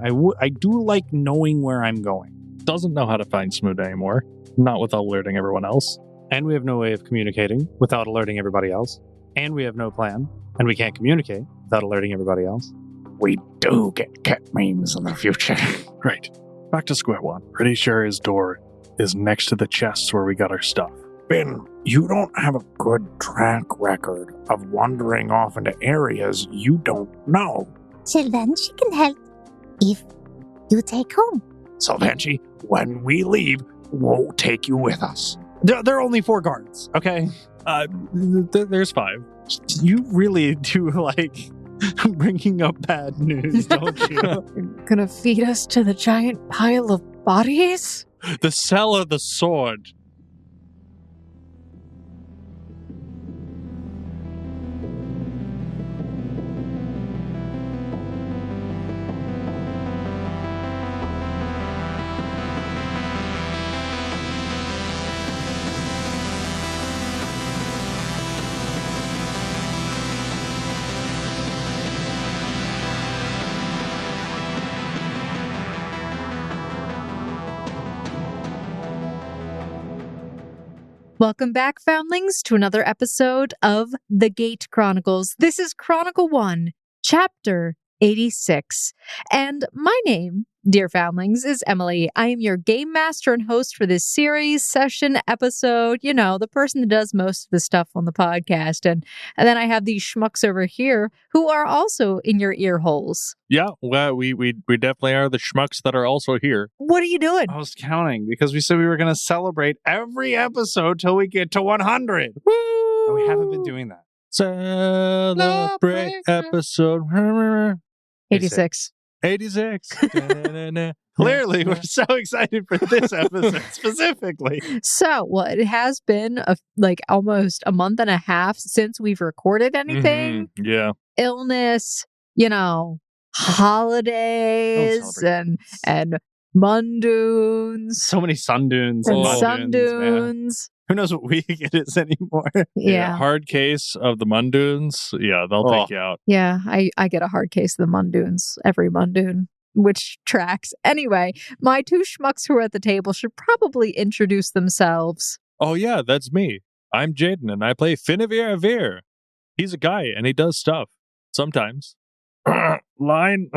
I do like knowing where I'm going. Doesn't know how to find Smoot anymore. Not without alerting everyone else. And we have no way of communicating without alerting everybody else. And we have no plan. And we can't communicate without alerting everybody else. We do get cat memes in the future. Right. Back to square one. Pretty sure his door is next to the chests where we got our stuff. Ben, you don't have a good track record of wandering off into areas you don't know. Sylvanchi can help if you take home. Sylvanchi, when we leave, we'll take you with us. There are only 4 guards, okay? There's 5. You really do like bringing up bad news, don't you? You're gonna feed us to the giant pile of bodies? The cell of the sword. Welcome back, foundlings, to another episode of the Gate Chronicles. This is Chronicle 1, Chapter 86. And my name, dear foundlings, is Emily. I am your game master and host for this series, session, episode, the person that does most of the stuff on the podcast. And then I have these schmucks over here who are also in your ear holes. Yeah, well, we definitely are the schmucks that are also here. What are you doing? I was counting because we said we were going to celebrate every episode till we get to 100. Woo! And we haven't been doing that. Celebrate episode 86. 86. Clearly, we're so excited for this episode specifically. So, it has been almost a month and a half since we've recorded anything. Mm-hmm. Yeah. Illness, holidays and mundoons. So many sundunes And sundunes. Who knows what week it is anymore? Yeah. Hard case of the mundoons. Yeah, they'll take you out. Yeah, I get a hard case of the mundoons every mundoon, which tracks. Anyway, my 2 schmucks who are at the table should probably introduce themselves. Oh, yeah, that's me. I'm Jaden, and I play Finnevere. He's a guy, and he does stuff. Sometimes. Line.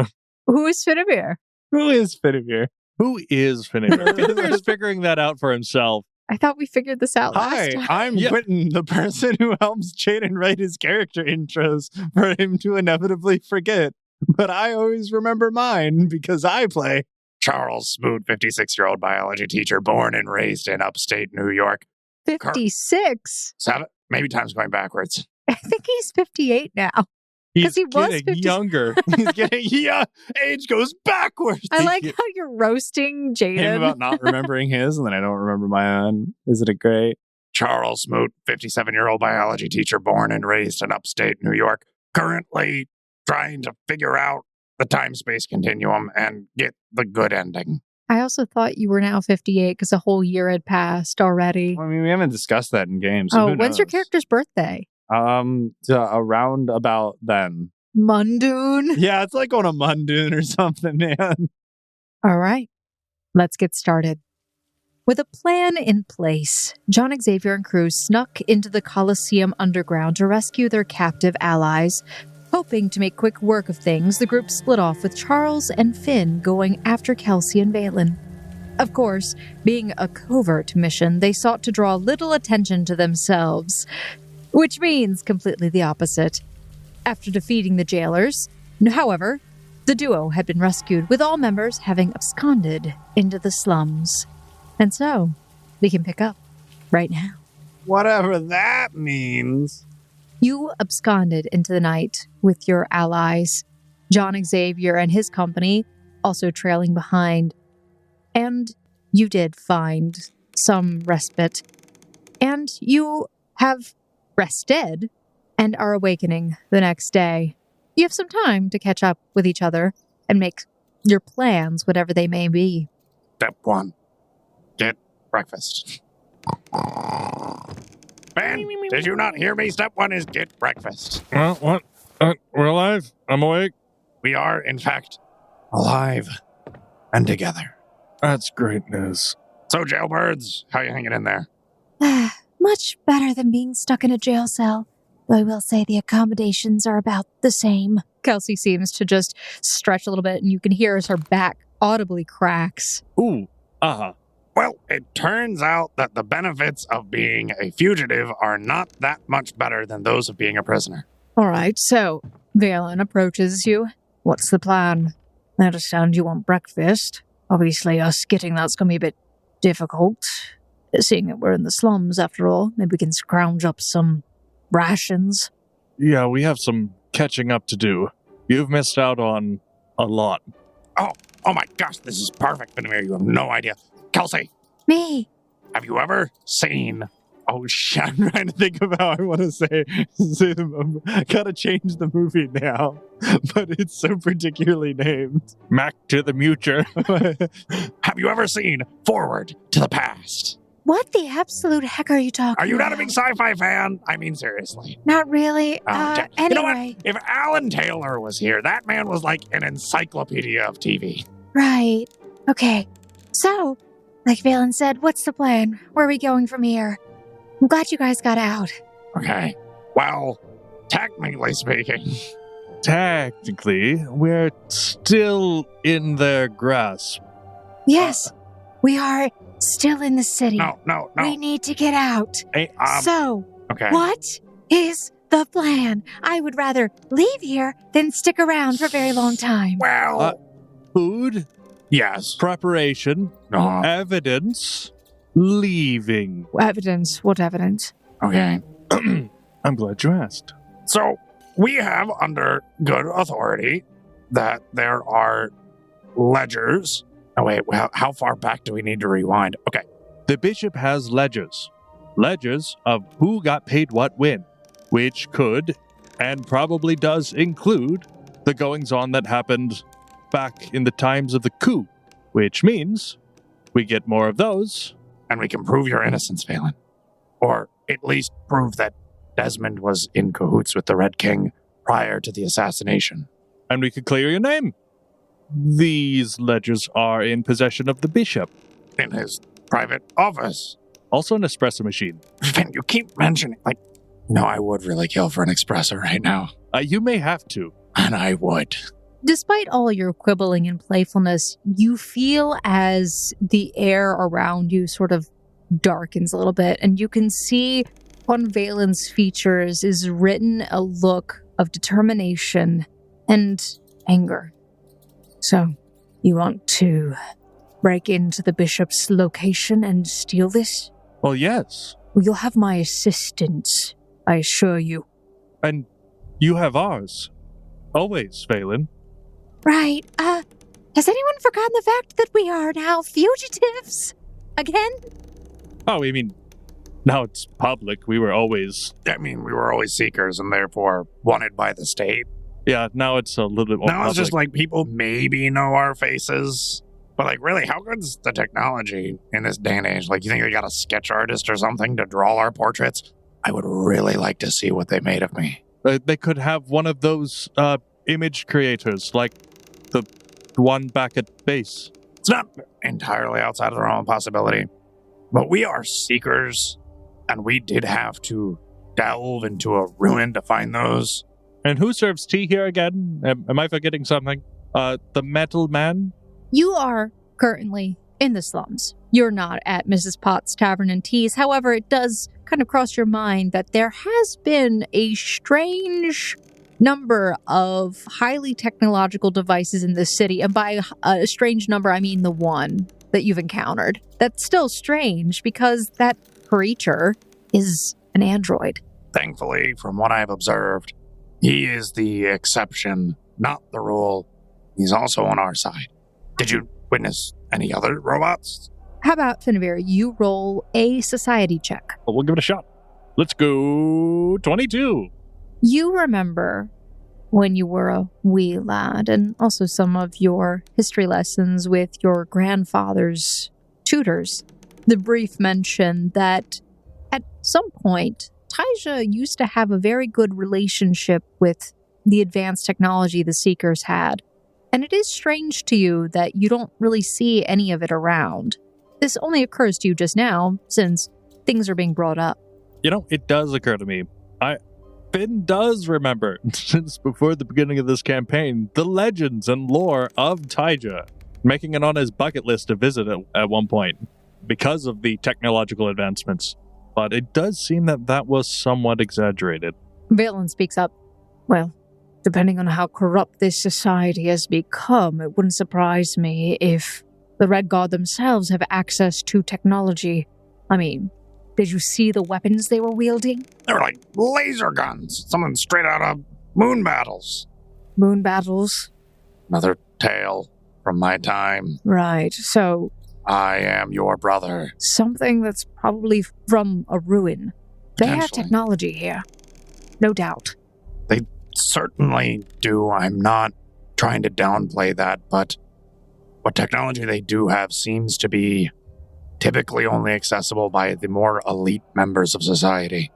Who is Finnevere? Who is Finnevere? Who is Finnevere? Finnevere's figuring that out for himself. I thought we figured this out last time. Hi, I'm Quentin, the person who helps Jaden write his character intros for him to inevitably forget. But I always remember mine because I play Charles Smoot, 56-year-old biology teacher, born and raised in upstate New York. 56? Maybe time's going backwards. I think he's 58 now. He's he was getting younger. He's getting, age goes backwards. I like how you're roasting Jaden. Him about not remembering his, and then I don't remember my own. Isn't it great? Charles Smoot, 57-year-old biology teacher, born and raised in upstate New York, currently trying to figure out the time-space continuum and get the good ending. I also thought you were now 58 because a whole year had passed already. Well, I mean, we haven't discussed that in games. So when's your character's birthday? Around about then. Mundoon? Yeah, it's like on a mundoon or something, man. All right, let's get started. With a plan in place, John-Xavier and crew snuck into the Colosseum underground to rescue their captive allies. Hoping to make quick work of things, the group split off with Charles and Finn going after Kelsey and Vaeolin. Of course, being a covert mission, they sought to draw little attention to themselves, which means completely the opposite. After defeating the jailers, however, the duo had been rescued, with all members having absconded into the slums. And so, we can pick up right now. Whatever that means. You absconded into the night with your allies, John-Xavier and his company also trailing behind. And you did find some respite. And you have rested and are awakening the next day. You have some time to catch up with each other and make your plans, whatever they may be. Step 1. Get breakfast. Ben, did you not hear me? Step 1 is get breakfast. What? We're alive? I'm awake? We are, in fact, alive and together. That's great news. So, jailbirds, how you hanging in there? Much better than being stuck in a jail cell. Though I will say the accommodations are about the same. Kelsey seems to just stretch a little bit, and you can hear as her back audibly cracks. Ooh, uh-huh. Well, it turns out that the benefits of being a fugitive are not that much better than those of being a prisoner. All right, so Vaeolin approaches you. What's the plan? I understand you want breakfast. Obviously, us getting that's going to be a bit difficult. Seeing that we're in the slums, after all, maybe we can scrounge up some rations. Yeah, we have some catching up to do. You've missed out on a lot. Oh my gosh, this is perfect, Benamir. You have no idea. Kelsey, Me. have you ever seen... Oh, shit. I'm trying to think of how I want to say I gotta change the movie now, but it's so particularly named. Back to the future. Have you ever seen Forward to the Past? What the absolute heck are you talking Are you not a about? big sci-fi fan? I mean, seriously. Not really. Okay. Anyway. You know what? If Alan Taylor was here, that man was like an encyclopedia of TV. Right. Okay. So, like Vaeolin said, what's the plan? Where are we going from here? I'm glad you guys got out. Okay. Well, technically speaking, Technically, we're still in their grasp. Yes, we are still in the city. no. We need to get out. Hey, So, okay. what is the plan? I would rather leave here than stick around for a very long time. Well, Food, yes. preparation, evidence, leaving. Evidence? What evidence? Okay. I'm glad you asked. So, we have under good authority that there are ledgers. Oh, wait, well, how far back do we need to rewind? Okay. The bishop has ledgers. Ledgers of who got paid what when, which could and probably does include the goings-on that happened back in the times of the coup, which means we get more of those. And we can prove your innocence, Vaeolin. Or at least prove that Desmond was in cahoots with the Red King prior to the assassination. And we could clear your name. These ledgers are in possession of the bishop. In his private office. Also an espresso machine. Finn, you keep mentioning, I would really kill for an espresso right now. You may have to. And I would. Despite all your quibbling and playfulness, you feel as the air around you sort of darkens a little bit, and you can see on Vaeolin's features is written a look of determination and anger. So, you want to break into the bishop's location and steal this? Well, yes. Well, you'll have my assistance, I assure you. And you have ours. Always, Vaeolin. Right. Has anyone forgotten the fact that we are now fugitives? Again? Oh, I mean, now it's public. We were always... We were always seekers and therefore wanted by the state. Yeah, now it's a little bit more Now public. it's just people maybe know our faces. But really, how good's the technology in this day and age? You think they got a sketch artist or something to draw our portraits? I would really like to see what they made of me. They could have one of those image creators, like the one back at base. It's not entirely outside of the realm of possibility. But we are seekers, and we did have to delve into a ruin to find those. And who serves tea here again? Am I forgetting something? The metal man? You are currently in the slums. You're not at Mrs. Potts' Tavern and Teas. However, it does kind of cross your mind that there has been a strange number of highly technological devices in this city. And by a strange number, I mean the one that you've encountered. That's still strange because that creature is an android. Thankfully, from what I've observed, he is the exception, not the rule. He's also on our side. Did you witness any other robots? How about, Finavir, you roll a society check. Well, we'll give it a shot. Let's go 22. You remember when you were a wee lad, and also some of your history lessons with your grandfather's tutors, the brief mention that at some point, Taija used to have a very good relationship with the advanced technology the Seekers had. and it is strange to you that you don't really see any of it around. This only occurs to you just now, since things are being brought up. It does occur to me. Finn does remember, since before the beginning of this campaign, the legends and lore of Taija, making it on his bucket list to visit it at one point, because of the technological advancements. But it does seem that was somewhat exaggerated. Vaeolin speaks up. Well, depending on how corrupt this society has become, it wouldn't surprise me if the Red Guard themselves have access to technology. I mean, did you see the weapons they were wielding? They were like laser guns. Something straight out of moon battles. Moon battles? Another tale from my time. Right, so... I am your brother. Something that's probably from a ruin. They have Potentially. technology here. No doubt. They certainly do. I'm not trying to downplay that, but what technology they do have seems to be typically only accessible by the more elite members of society,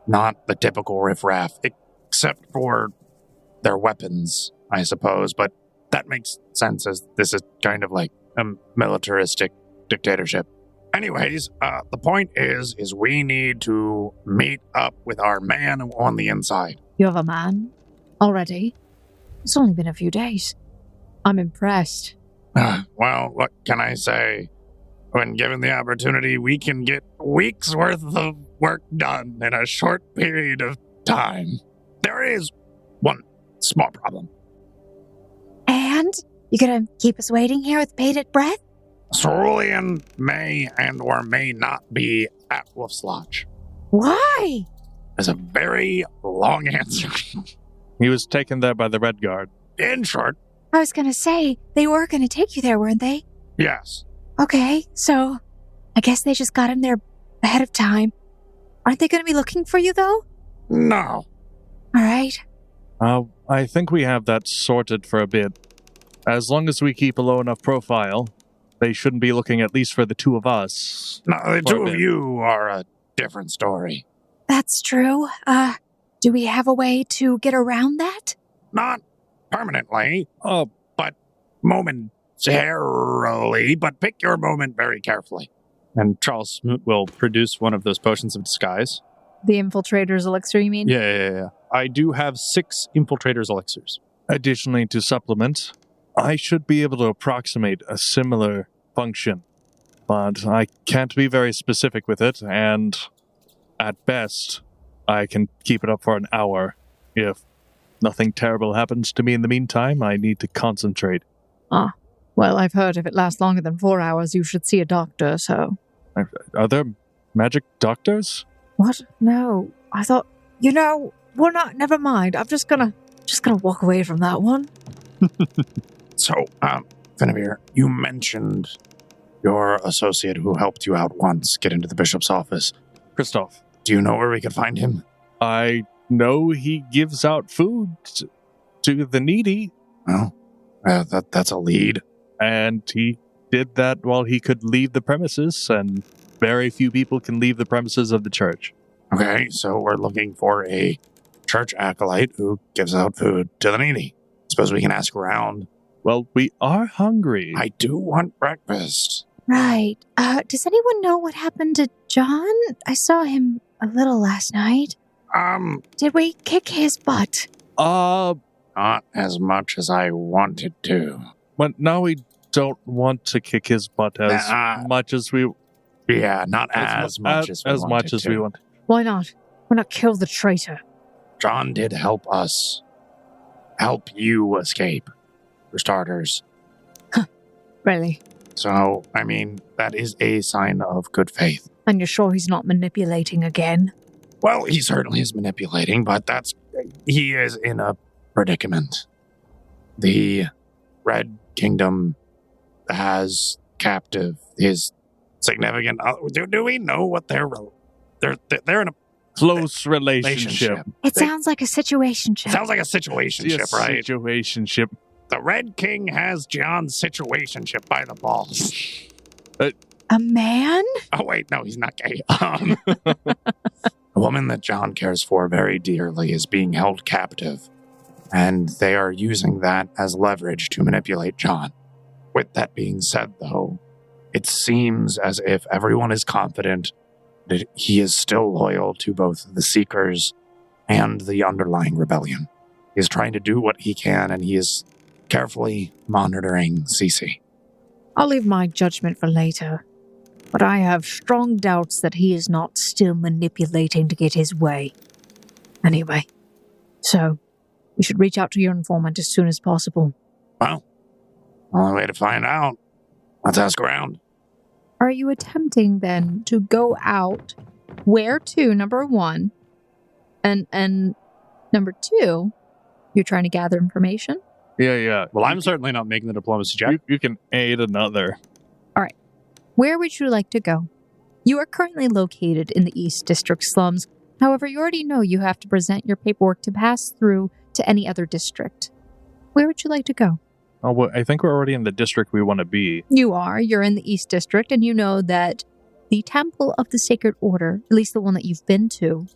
not the typical riffraff, except for their weapons, I suppose. But that makes sense, as this is kind of like a militaristic dictatorship. Anyways, the point is we need to meet up with our man on the inside. You have a man? Already? It's only been a few days. I'm impressed. Well, what can I say? When given the opportunity, we can get weeks' worth of work done in a short period of time. There is one small problem. And? You gonna keep us waiting here with bated breath? Cerulean may and or may not be at Wolf's Lodge. Why? There's a very long answer. He was taken there by the Red Guard. In short, I was gonna say, they were gonna take you there, weren't they? yes. Okay, so I guess they just got him there ahead of time. Aren't they gonna be looking for you, though? No. Alright. I think we have that sorted for a bit. As long as we keep a low enough profile, they shouldn't be looking at least for the two of us. No, the For a two of bit. you are a different story. That's true. Do we have a way to get around that? Not permanently, Oh, but momentarily, but pick your moment very carefully. And Charles Smoot will produce one of those potions of disguise. The infiltrator's elixir, you mean? Yeah. I do have 6 infiltrators elixirs. additionally, to supplement, I should be able to approximate a similar function, but I can't be very specific with it, and at best, I can keep it up for an hour. If nothing terrible happens to me in the meantime, I need to concentrate. Well, I've heard if it lasts longer than 4 hours, you should see a doctor, so... Are there magic doctors? What? No. I thought... we're not... Never mind. I'm just gonna walk away from that one. So, Finavir, you mentioned your associate who helped you out once get into the bishop's office. Christoph, Do you know where we could find him? I know he gives out food to the needy, Well, that's a lead. and he did that while he could leave the premises, and very few people can leave the premises of the church. Okay, so we're looking for a church acolyte who gives out food to the needy. Suppose we can ask around. Well, we are hungry. I do want breakfast. Right. Does anyone know what happened to John? I saw him a little last night. Not Did we kick his butt? as much as I wanted to. But now we don't want to kick his butt as Nah. much as we Yeah, not as much as we as wanted much as to. we want. Why not? Why not kill the traitor? John did help us. Help you escape, for starters. Really? So, I mean, that is a sign of good faith. And you're sure he's not manipulating again? Well, he certainly is manipulating, but he is in a predicament. The Red Kingdom has captive his significant. Do we know what they're in a Close relationship. relationship? It They- sounds like a situationship. Sounds like a situationship, right? Situationship. The Red King has John's situationship by the balls. A man? Oh wait, no, he's not gay. A woman that John cares for very dearly is being held captive and they are using that as leverage to manipulate John. With that being said, though, it seems as if everyone is confident that he is still loyal to both the Seekers and the underlying rebellion. He is trying to do what he can, and he is carefully monitoring Cece. I'll leave my judgment for later, but I have strong doubts that he is not still manipulating to get his way. Anyway, so we should reach out to your informant as soon as possible. Well, only way to find out. Let's ask around. Are you attempting then to go out? Where to, number one? And number two, you're trying to gather information? Yeah. Well, I'm certainly not making the diplomacy check. You can aid another. All right. Where would you like to go? You are currently located in the East District slums. However, you already know you have to present your paperwork to pass through to any other district. Where would you like to go? Oh, well, I think we're already in the district we want to be. You are. You're in the East District, and you know that the Temple of the Sacred Order, at least the one that you've been to,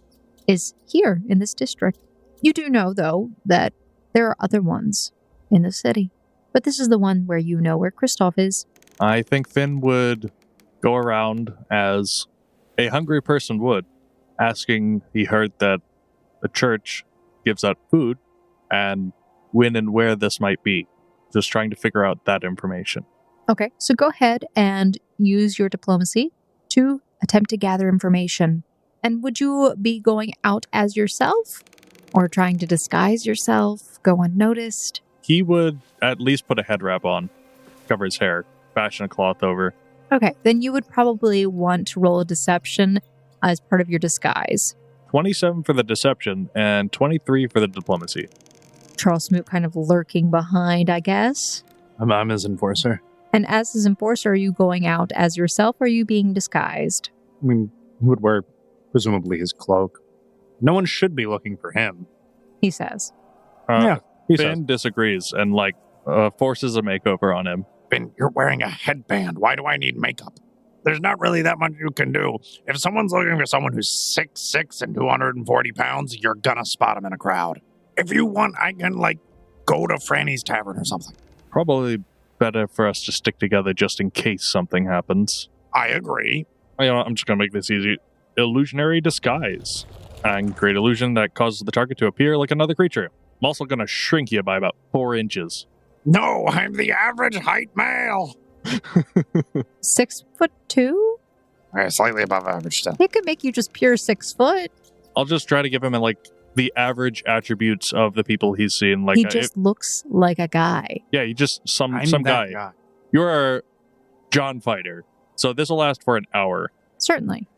is here in this district. You do know, though, that there are other ones in the city. But this is the one where you know where Kristoff is. I think Finn would go around as a hungry person would, asking, he heard that the church gives out food, and when and where this might be. Just trying to figure out that information. Okay, so go ahead and use your diplomacy to attempt to gather information. And would you be going out as yourself? Or trying to disguise yourself, go unnoticed? He would at least put a head wrap on, cover his hair, fashion a cloth over. Okay, then you would probably want to roll a deception as part of your disguise. 27 for the deception and 23 for the diplomacy. Charles Smoot kind of lurking behind, I guess. I'm his enforcer. And as his enforcer, are you going out as yourself, or are you being disguised? I mean, he would wear, presumably, his cloak. No one should be looking for him. He says. Finn disagrees and, forces a makeover on him. Finn, you're wearing a headband. Why do I need makeup? There's not really that much you can do. If someone's looking for someone who's 6'6" and 240 pounds, you're gonna spot him in a crowd. If you want, I can, go to Franny's Tavern or something. Probably better for us to stick together just in case something happens. I agree. I'm just going to make this easy. Illusionary disguise. And create illusion that causes the target to appear like another creature. I'm also going to shrink you by about 4 inches. No, I'm the average height male. 6'2"? Slightly above average still. It could make you just pure 6 foot. I'll just try to give him the average attributes of the people he's seen. He just looks like a guy. Yeah, he just some that guy. You're a John fighter, so this will last for an hour. Certainly.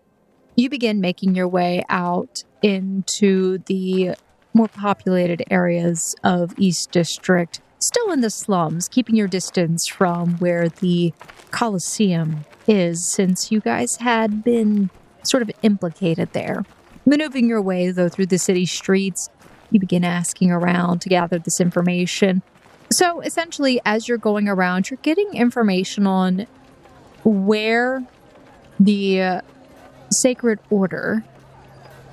You begin making your way out into the more populated areas of East District, still in the slums, keeping your distance from where the Colosseum is, since you guys had been sort of implicated there. Maneuvering your way, though, through the city streets, you begin asking around to gather this information. So, essentially, as you're going around, you're getting information on where the Sacred Order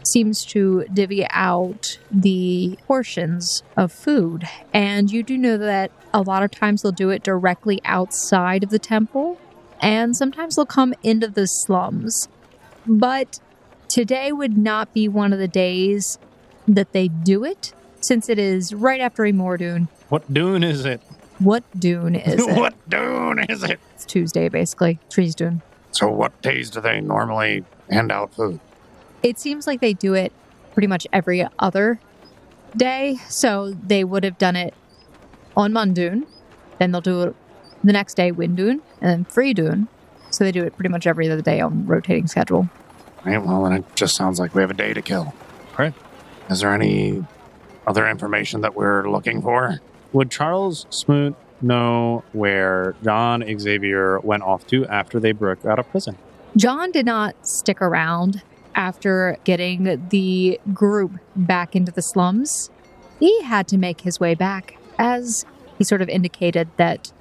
seems to divvy out the portions of food. And you do know that a lot of times they'll do it directly outside of the temple, and sometimes they'll come into the slums. But today would not be one of the days that they do it, since it is right after Imordoon. What dune is it? What dune is it? What dune is it? It's Tuesday, basically. Trees dune. So what days do they normally hand out food? It seems like they do it pretty much every other day. So they would have done it on Mundoon, then they'll do it the next day, Windoon, and then Freedoon. So they do it pretty much every other day on rotating schedule. Right, well, then it just sounds like we have a day to kill. Right. Is there any other information that we're looking for? Would Charles Smoot know where John-Xavier went off to after they broke out of prison? John did not stick around after getting the group back into the slums. He had to make his way back, as he sort of indicated that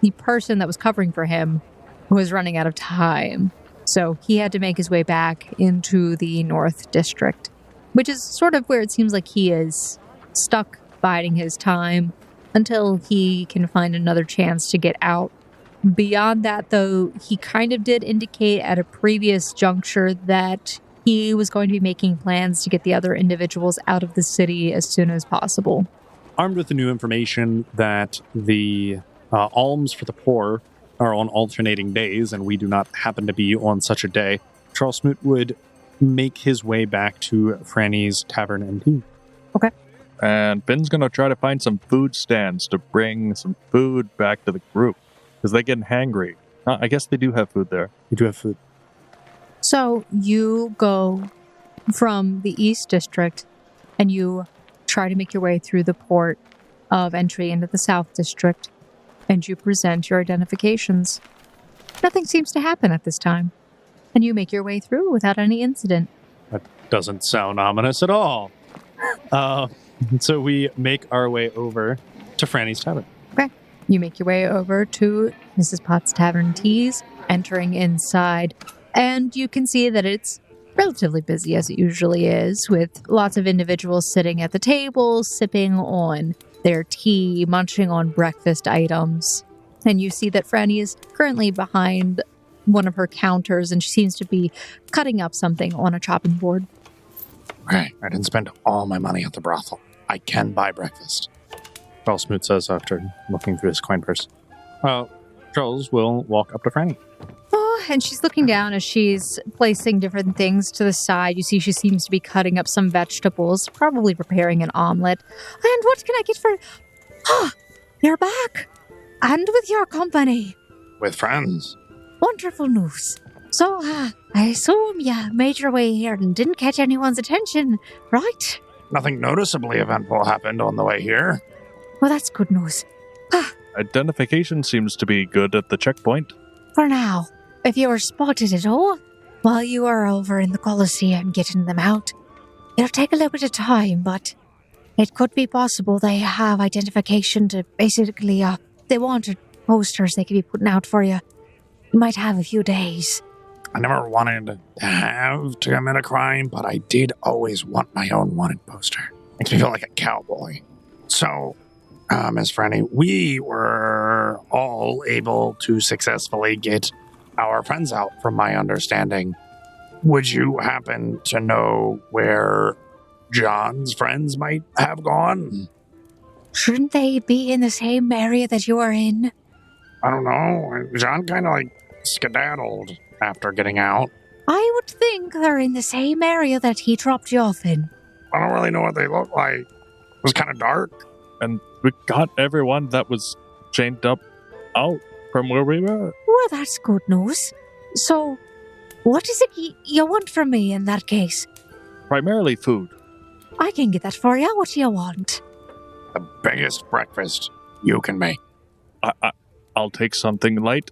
the person that was covering for him was running out of time. So he had to make his way back into the North District, which is sort of where it seems like he is stuck biding his time until he can find another chance to get out. Beyond that, though, he kind of did indicate at a previous juncture that he was going to be making plans to get the other individuals out of the city as soon as possible. Armed with the new information that the alms for the poor are on alternating days, and we do not happen to be on such a day, Charles Smoot would make his way back to Franny's Tavern and Tea. Okay. And Ben's going to try to find some food stands to bring some food back to the group, because they're getting hangry. I guess they do have food there. You do have food. So you go from the East District and you try to make your way through the port of entry into the South District, and you present your identifications. Nothing seems to happen at this time, and you make your way through without any incident. That doesn't sound ominous at all. So we make our way over to Franny's Tavern. Okay. You make your way over to Mrs. Potts' Tavern Teas, entering inside, and you can see that it's relatively busy as it usually is, with lots of individuals sitting at the table, sipping on their tea, munching on breakfast items. And you see that Franny is currently behind one of her counters, and she seems to be cutting up something on a chopping board. Okay, I didn't spend all my money at the brothel. I can buy breakfast. Charles Smoot says after looking through his coin purse. Charles will walk up to Franny. Oh, and she's looking down as she's placing different things to the side. You see she seems to be cutting up some vegetables, probably preparing an omelet. And what can I get for... Ah, you're back. And with your company. With friends. Wonderful news. So, I assume you made your way here and didn't catch anyone's attention, right? Nothing noticeably eventful happened on the way here. Well, that's good news. Identification seems to be good at the checkpoint. For now, if you were spotted at all while you were over in the Colosseum getting them out, it'll take a little bit of time, but it could be possible they have identification to basically, they wanted posters they could be putting out for you. You might have a few days. I never wanted to have to commit a crime, but I did always want my own wanted poster. Makes me feel like a cowboy. So, Miss Franny, we were all able to successfully get our friends out, from my understanding. Would you happen to know where John's friends might have gone? Shouldn't they be in the same area that you are in? I don't know. John kind of skedaddled after getting out. I would think they're in the same area that he dropped you off in. I don't really know what they look like. It was kind of dark. And we got everyone that was chained up out from where we were. Well, that's good news. So, what is it you want from me in that case? Primarily food. I can get that for you. What do you want? The biggest breakfast you can make. I'll take something light.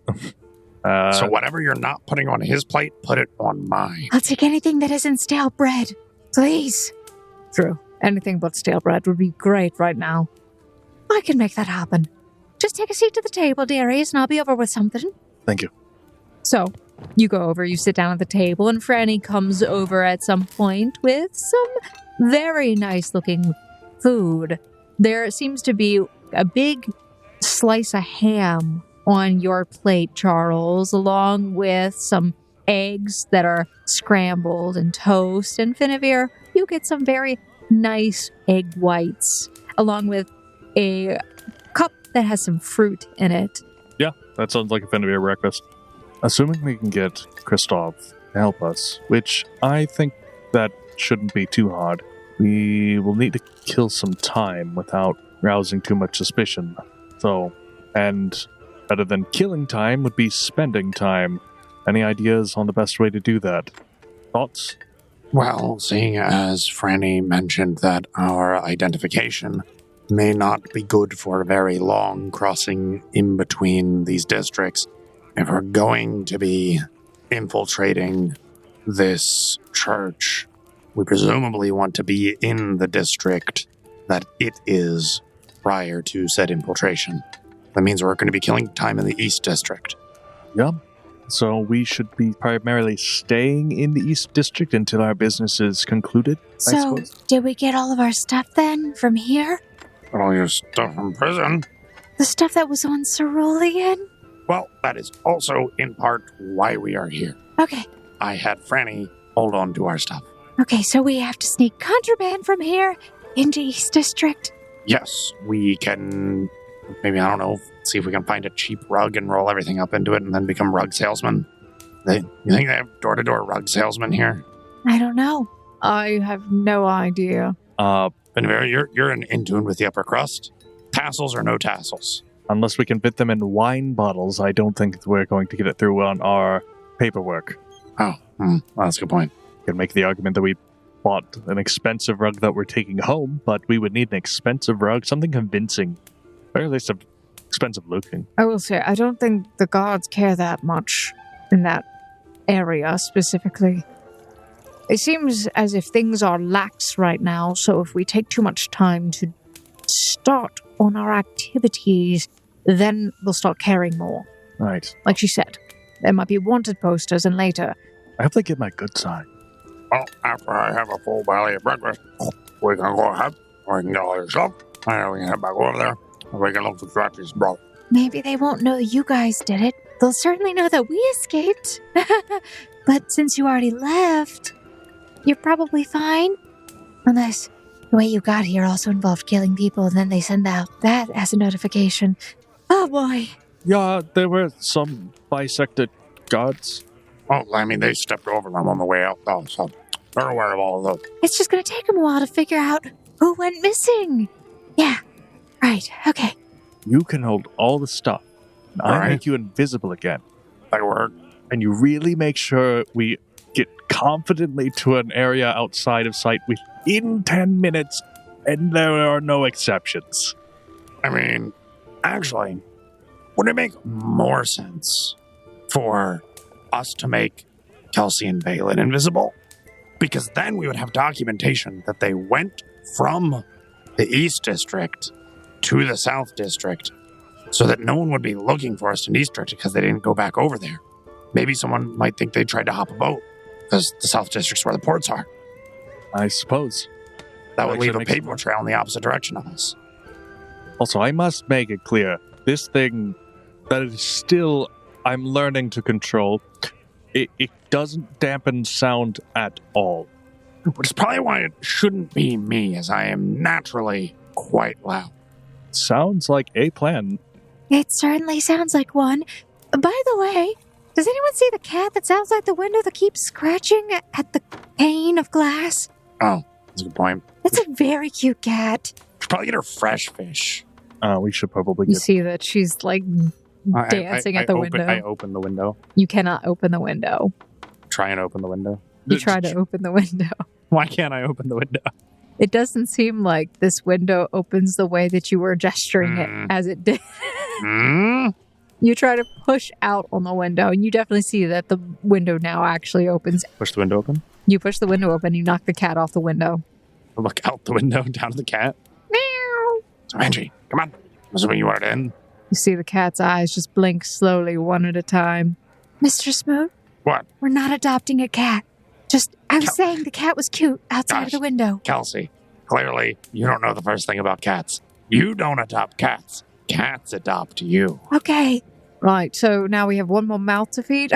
So whatever you're not putting on his plate, put it on mine. I'll take anything that isn't stale bread. Please. True. Anything but stale bread would be great right now. I can make that happen. Just take a seat to the table, dearies, and I'll be over with something. Thank you. So, you go over, you sit down at the table, and Franny comes over at some point with some very nice-looking food. There seems to be a big slice of ham on your plate, Charles, along with some eggs that are scrambled and toast. And Finavir, you get some very nice egg whites, along with a cup that has some fruit in it. Yeah, that sounds like a Finavir breakfast. Assuming we can get Kristoff to help us, which I think that shouldn't be too hard, we will need to kill some time without rousing too much suspicion. So, and better than killing time would be spending time. Any ideas on the best way to do that? Thoughts? Well, seeing as Franny mentioned that our identification may not be good for very long crossing in between these districts, if we're going to be infiltrating this church, we presumably want to be in the district that it is prior to said infiltration. That means we're going to be killing time in the East District. Yeah. So we should be primarily staying in the East District until our business is concluded, I So, suppose. did we get all of our stuff then from here? All your stuff from prison. The stuff that was on Cerulean? Well, that is also in part why we are here. Okay. I had Franny hold on to our stuff. Okay, so we have to sneak contraband from here into East District. Yes, we can, maybe, I don't know, see if we can find a cheap rug and roll everything up into it and then become rug salesmen. You think they have door-to-door rug salesmen here? I don't know. I have no idea. Benveer, you're in tune with the upper crust. Tassels or no tassels? Unless we can fit them in wine bottles, I don't think we're going to get it through on our paperwork. Oh, well, that's a good point. You can make the argument that we bought an expensive rug that we're taking home, but we would need an expensive rug, something convincing, or at least expensive looking. I will say, I don't think the guards care that much in that area specifically. It seems as if things are lax right now, so if we take too much time to start on our activities, then they'll start caring more. Right. Like she said, there might be wanted posters, and later... I hope they get my good side. Well, after I have a full belly of breakfast, we can go ahead. We can get all your stuff. And we can head back over there. And we can look for Scratchy's bro. Maybe they won't know you guys did it. They'll certainly know that we escaped. But since you already left, you're probably fine. Unless the way you got here also involved killing people, and then they send out that as a notification. Oh boy. Yeah, there were some bisected guards. Oh, I mean, they stepped over them on the way out, though, so they're aware of all of those. It's just going to take them a while to figure out who went missing. Yeah. Right. Okay. You can hold all the stuff. And I Right. make you invisible again. That work. And you really make sure we get confidently to an area outside of sight within 10 minutes, and there are no exceptions. I mean, actually, would it make more sense for us to make Kelsey and Vaeolin invisible? Because then we would have documentation that they went from the East District to the South District, so that no one would be looking for us in East District because they didn't go back over there. Maybe someone might think they tried to hop a boat because the South District's where the ports are. I suppose. That would Actually leave a makes paper trail in the opposite direction of us. Also, I must make it clear, this thing that is still, I'm learning to control, it doesn't dampen sound at all. Which is probably why it shouldn't be me, as I am naturally quite loud. Sounds like a plan. It certainly sounds like one. By the way, does anyone see the cat that's outside the window that keeps scratching at the pane of glass? Oh, that's a good point. It's a very cute cat. Should probably get her fresh fish. We should probably You get... see that she's like dancing at the window. I open the window. You cannot open the window. Try and open the window. You try to open the window. Why can't I open the window? It doesn't seem like this window opens the way that you were gesturing it as it did. You try to push out on the window, and you definitely see that the window now actually opens. Push the window open. You push the window open, you knock the cat off the window. Look out the window down to the cat. Meow. So, Angie, come on. I'm assuming you are in. You see the cat's eyes just blink slowly, one at a time. Mr. Smoot, What? we're not adopting a cat. I was saying the cat was cute outside of the window. Kelsey, clearly you don't know the first thing about cats. You don't adopt cats. Cats adopt you. Okay. Right, so now we have one more mouth to feed.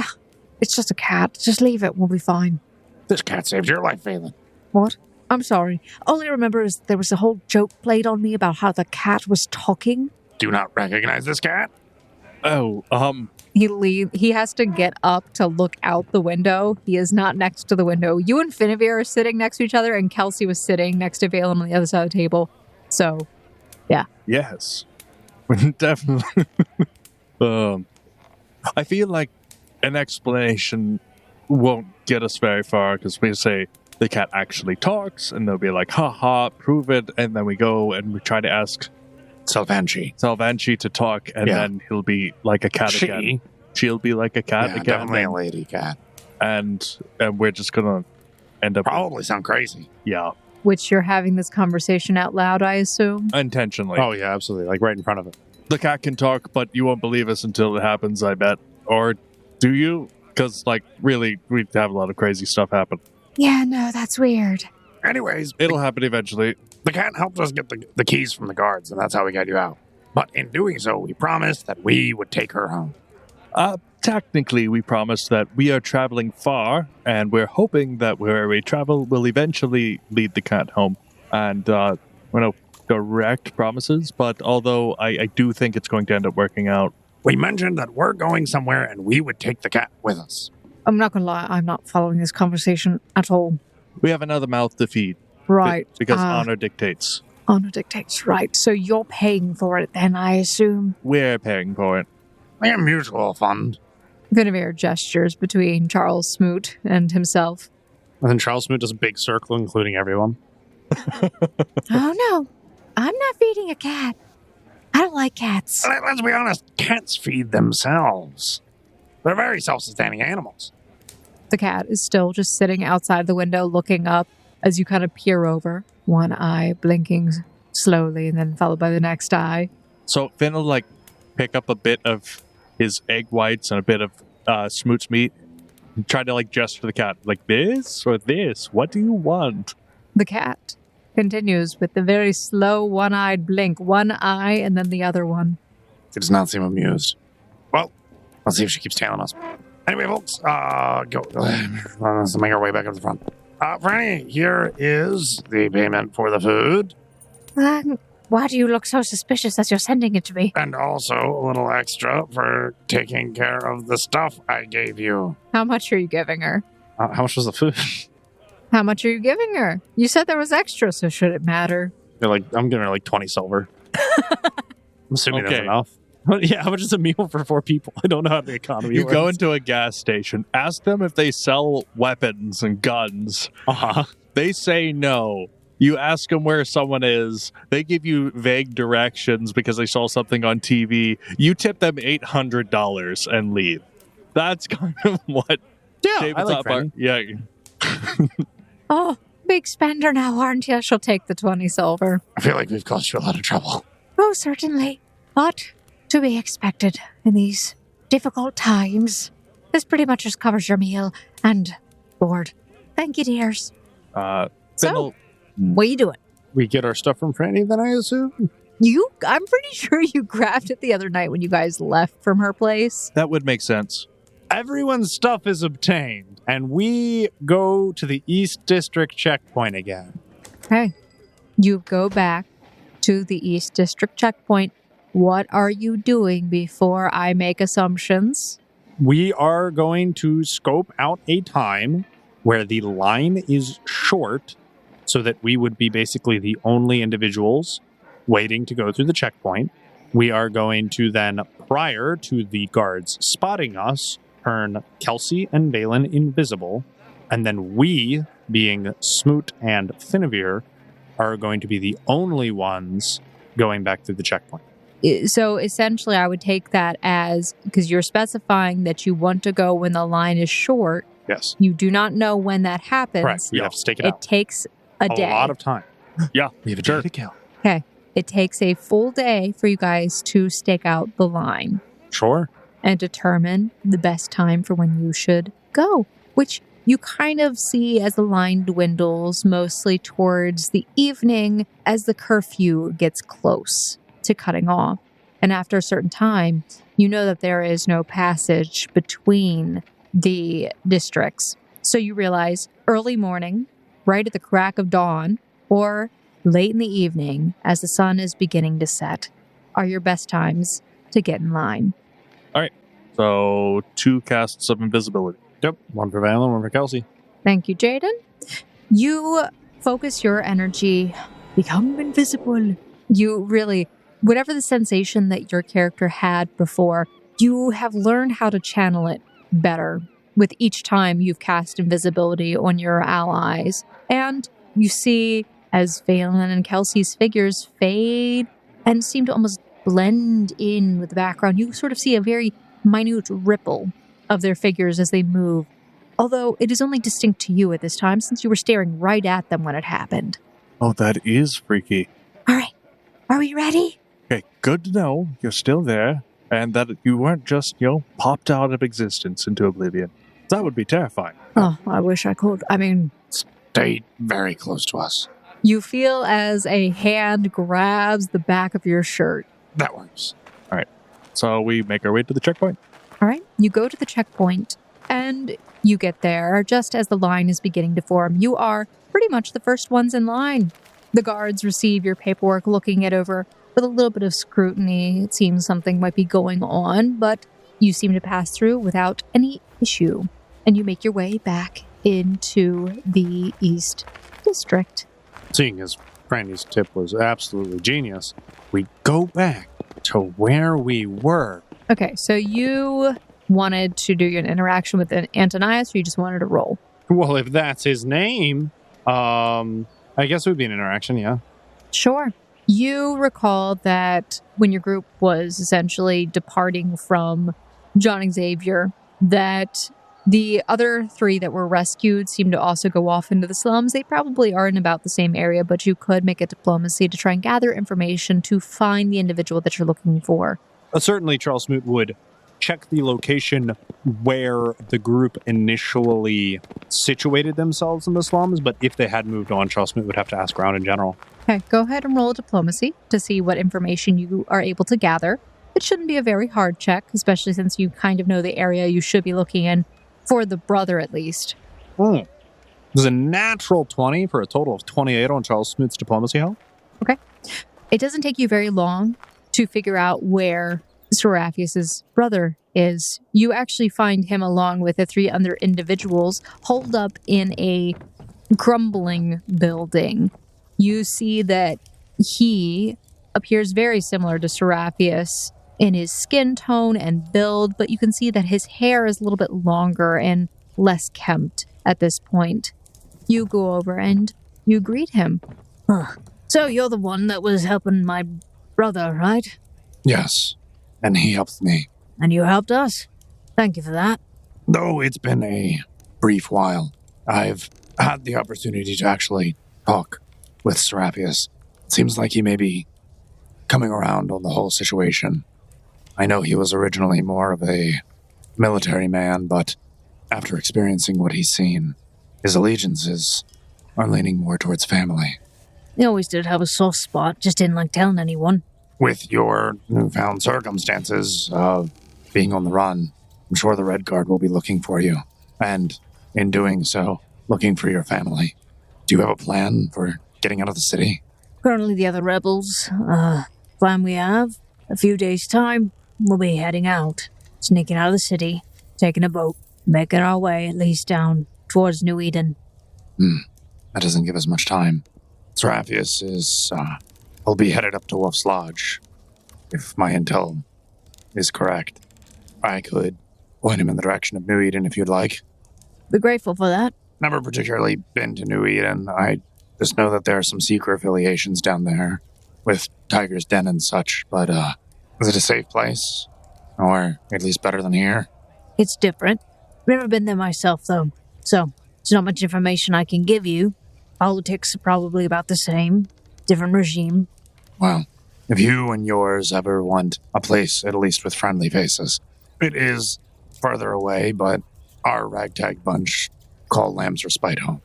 It's just a cat. Just leave it. We'll be fine. This cat saved your life, Vaeolin. What? I'm sorry. All I remember is there was a whole joke played on me about how the cat was talking. Do not recognize this cat? Oh, He has to get up to look out the window. He is not next to the window. You and Finnevier are sitting next to each other, and Kelsey was sitting next to Vaeolin on the other side of the table. So, yeah. yes. Definitely. I feel like an explanation won't get us very far, because we say the cat actually talks, and they'll be like, haha, prove it, and then we go and we try to ask Salvanchi to talk, and then he'll be like a cat again. She'll be like a cat again. Definitely a lady cat. And we're just gonna end up... Probably sound crazy. Yeah. Which you're having this conversation out loud, I assume? Intentionally. Oh, yeah, absolutely. Like right in front of it. The cat can talk, but you won't believe us until it happens, I bet. Or do you? Because, like, really, we have a lot of crazy stuff happen. Yeah, no, that's weird. Anyways, It'll happen eventually. The cat helped us get the keys from the guards, and that's how we got you out. But in doing so, we promised that we would take her home. Technically, we promised that we are traveling far, and we're hoping that where we travel will eventually lead the cat home. And, no direct promises, but although I do think it's going to end up working out. We mentioned that we're going somewhere, and we would take the cat with us. I'm not going to lie, I'm not following this conversation at all. We have another mouth to feed. Right. Because honor dictates. Honor dictates, right. So you're paying for it then, I assume? We're paying for it. We're a mutual fund. Guinevere gestures between Charles Smoot and himself. And then Charles Smoot does a big circle, including everyone. Oh, no. I'm not feeding a cat. I don't like cats. Let's be honest, cats feed themselves. They're very self-sustaining animals. The cat is still just sitting outside the window looking up as you kind of peer over, one eye blinking slowly and then followed by the next eye. So Finn will, pick up a bit of his egg whites and a bit of Smoot's meat and try to, gesture to the cat. Like, this or this? What do you want? The cat continues with the very slow one-eyed blink. One eye and then the other one. She does not seem amused. Well, let's see if she keeps tailing us. Anyway, folks, let's make our way back up to the front. Franny, here is the payment for the food. Why do you look so suspicious as you're sending it to me? And also a little extra for taking care of the stuff I gave you. How much are you giving her? How much was the food? How much are you giving her? You said there was extra, so should it matter? I'm giving her 20 silver. I'm assuming that's Okay. enough. Yeah, how much is a meal for 4 people? I don't know how the economy You works. go into a gas station, ask them if they sell weapons and guns. Uh-huh. They say no. You ask them where someone is. They give you vague directions because they saw something on TV. You tip them $800 and leave. That's kind of what Yeah, David's I like up our- Franny. Yeah. Oh, big spender now, aren't you? She'll take the 20 silver. I feel like we've caused you a lot of trouble. Oh, certainly. But to be expected in these difficult times. This pretty much just covers your meal and board. Thank you, dears. So- Finn'll- What are you doing? We get our stuff from Franny, then I assume? I'm pretty sure you grabbed it the other night when you guys left from her place. that would make sense. Everyone's stuff is obtained, and we go to the East District checkpoint again. Okay. You go back to the East District checkpoint. What are you doing before I make assumptions? We are going to scope out a time where the line is short so that we would be basically the only individuals waiting to go through the checkpoint. We are going to then, prior to the guards spotting us, turn Kelsey and Vaeolin invisible, and then we, being Smoot and Guinevere, are going to be the only ones going back through the checkpoint. So essentially, I would take that as, because you're specifying that you want to go when the line is short. Yes. You do not know when that happens. Correct. We have to stake it It out. takes a day. lot of time. Yeah. We have a Sure. day to kill. Okay. It takes a full day for you guys to stake out the line Sure. and determine the best time for when you should go, which you kind of see as the line dwindles mostly towards the evening as the curfew gets close to cutting off. And after a certain time, you know that there is no passage between the districts. So you realize early morning, right at the crack of dawn, or late in the evening as the sun is beginning to set are your best times to get in line. So 2 casts of invisibility. Yep. One for Vaeolin, one for Kelsey. Thank you, Jaden. You focus your energy, become invisible. You really, whatever the sensation that your character had before, you have learned how to channel it better with each time you've cast invisibility on your allies. And you see as Vaeolin and Kelsey's figures fade and seem to almost blend in with the background. You sort of see a very minute ripple of their figures as they move, although it is only distinct to you at this time since you were staring right at them when it happened. Oh, that is freaky. All right. Are we ready? Okay, good to know you're still there and that you weren't just, popped out of existence into oblivion. That would be terrifying. Oh, I wish I could. I mean, Stay very close to us. You feel as a hand grabs the back of your shirt. That works. So we make our way to the checkpoint. All right, you go to the checkpoint and you get there just as the line is beginning to form. You are pretty much the first ones in line. The guards receive your paperwork, looking it over with a little bit of scrutiny. It seems something might be going on, but you seem to pass through without any issue. And you make your way back into the East District. Seeing as Brandy's tip was absolutely genius, we go back to where we were. Okay, so you wanted to do an interaction with Antonius, or you just wanted to roll? Well, if that's his name, I guess it would be an interaction, yeah. Sure. You recall that when your group was essentially departing from John-Xavier, that the other 3 that were rescued seemed to also go off into the slums. They probably are in about the same area, but you could make a diplomacy to try and gather information to find the individual that you're looking for. Certainly, Charles Smoot would check the location where the group initially situated themselves in the slums, but if they had moved on, Charles Smoot would have to ask around in general. Okay, go ahead and roll a diplomacy to see what information you are able to gather. It shouldn't be a very hard check, especially since you kind of know the area you should be looking in, for the brother at least. It was a natural 20 for a total of 28 on Charles Smoot's diplomacy help. Okay. It doesn't take you very long to figure out where Seraphius's brother is. You actually find him along with the 3 other individuals holed up in a crumbling building. You see that he appears very similar to Seraphius in his skin tone and build, but you can see that his hair is a little bit longer and less kempt at this point. You go over and you greet him. So you're the one that was helping my brother, right? Yes, and he helped me. And you helped us. Thank you for that. Though it's been a brief while, I've had the opportunity to actually talk with Seraphius. It seems like he may be coming around on the whole situation. I know he was originally more of a military man, but after experiencing what he's seen, his allegiances are leaning more towards family. He always did have a soft spot, just didn't like telling anyone. With your newfound circumstances of being on the run, I'm sure the Red Guard will be looking for you, and in doing so, looking for your family. Do you have a plan for getting out of the city? Currently the other rebels, plan we have, a few days' time, we'll be heading out, sneaking out of the city, taking a boat, making our way at least down towards New Eden. That doesn't give us much time. Seraphius will be headed up to Wolf's Lodge. If my intel is correct, I could point him in the direction of New Eden if you'd like. Be grateful for that. Never particularly been to New Eden. I just know that there are some secret affiliations down there with Tiger's Den and such, but is it a safe place? Or at least better than here? It's different. Never been there myself, though, so there's not much information I can give you. Politics are probably about the same. Different regime. Well, if you and yours ever want a place, at least with friendly faces, it is further away, but our ragtag bunch call Lamb's Respite home.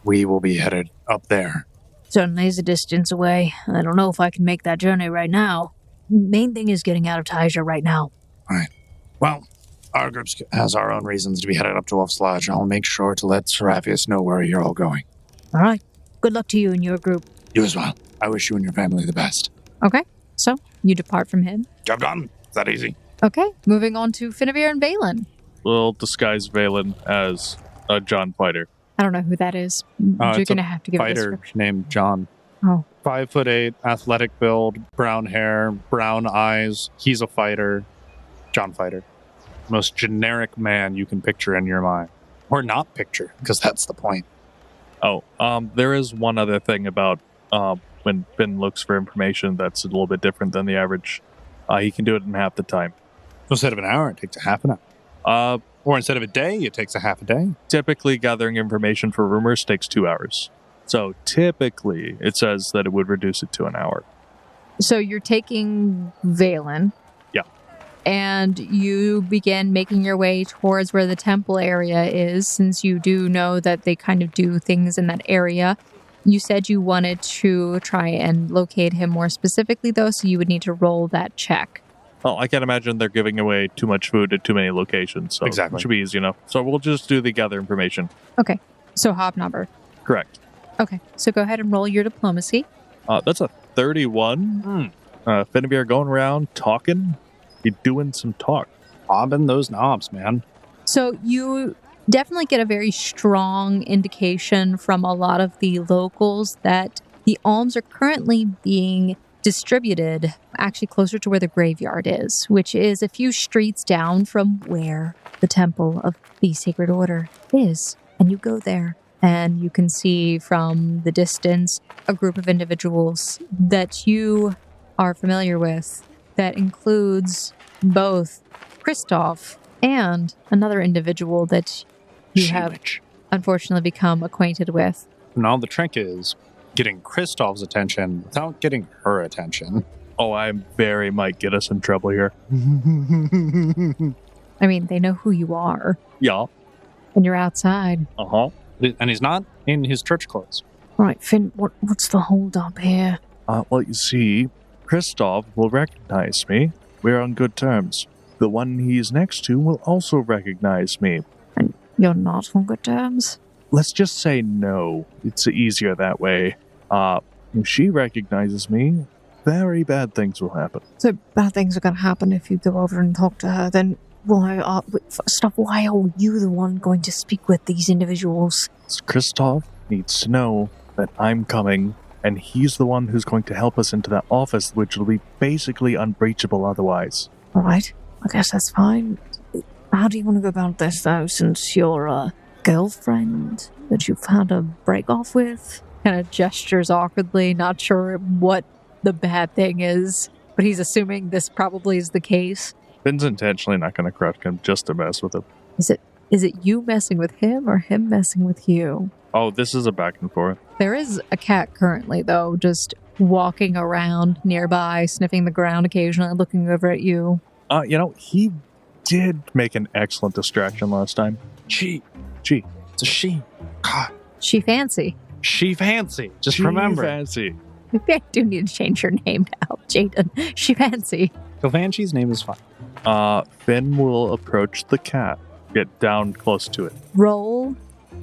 We will be headed up there. Certainly is a distance away. I don't know if I can make that journey right now. Main thing is getting out of Taija right now. All right. Well, our group has our own reasons to be headed up to Wolf's Lodge. I'll make sure to let Seraphius know where you're all going. All right. Good luck to you and your group. You as well. I wish you and your family the best. Okay, so you depart from him. Job done. Is that easy? Okay, moving on to Finavir and Vaeolin. We'll disguise Vaeolin as a John fighter. I don't know who that is. You're It's going to a have to give a fighter description. named John. Oh. 5'8", athletic build, brown hair, brown eyes. He's a fighter. John Fighter. Most generic man you can picture in your mind. Or not picture, because that's the point. Oh, there is one other thing about when Finn looks for information that's a little bit different than the average. He can do it in half the time. Instead of an hour, it takes a half an hour. Or instead of a day, it takes a half a day. Typically, gathering information for rumors takes 2 hours. So typically, it says that it would reduce it to an hour. So you're taking Vaeolin. Yeah. And you begin making your way towards where the temple area is, since you do know that they kind of do things in that area. You said you wanted to try and locate him more specifically, though, so you would need to roll that check. Oh, I can't imagine they're giving away too much food at too many locations, so Exactly. it should be easy enough. So we'll just do the gather information. Okay, so hobnobber. Correct. Okay, so go ahead and roll your diplomacy. That's a 31. Finn and I are going around talking. You're doing some talk. Bobbing those knobs, man. So you definitely get a very strong indication from a lot of the locals that the alms are currently being distributed actually closer to where the graveyard is, which is a few streets down from where the temple of the Sacred Order is. And you go there and you can see from the distance a group of individuals that you are familiar with that includes both Kristoff and another individual that you have unfortunately become acquainted with. Now the trick is getting Kristoff's attention without getting her attention. Oh, I very might get us in trouble here. I mean, they know who you are, Yeah. and you're outside. Uh-huh. And he's not in his church clothes. Right, Finn, what's the hold up here? Well, you see, Kristoff will recognize me. We're on good terms. The one he's next to will also recognize me. And you're not on good terms? Let's just say no. It's easier that way. If she recognizes me, very bad things will happen. So bad things are going to happen if you go over and talk to her. Then first off, why are you the one going to speak with these individuals? Kristoff needs to know that I'm coming, and he's the one who's going to help us into that office, which will be basically unbreachable otherwise. All right, I guess that's fine. How do you want to go about this, though, since you're a girlfriend that you've had a break off with? Kind of gestures awkwardly, not sure what the bad thing is, but he's assuming this probably is the case. Finn's intentionally not going to correct him just to mess with him. Is it you messing with him or him messing with you? Oh, this is a back and forth. There is a cat currently, though, just walking around nearby, sniffing the ground occasionally, looking over at you. He did make an excellent distraction last time. She. It's a she. God. She fancy. She fancy. Just She remember. fancy. Maybe I do need to change your name now, Jaden. She fancy. Ghelfi's name is fine. Finn will approach the cat, get down close to it. Roll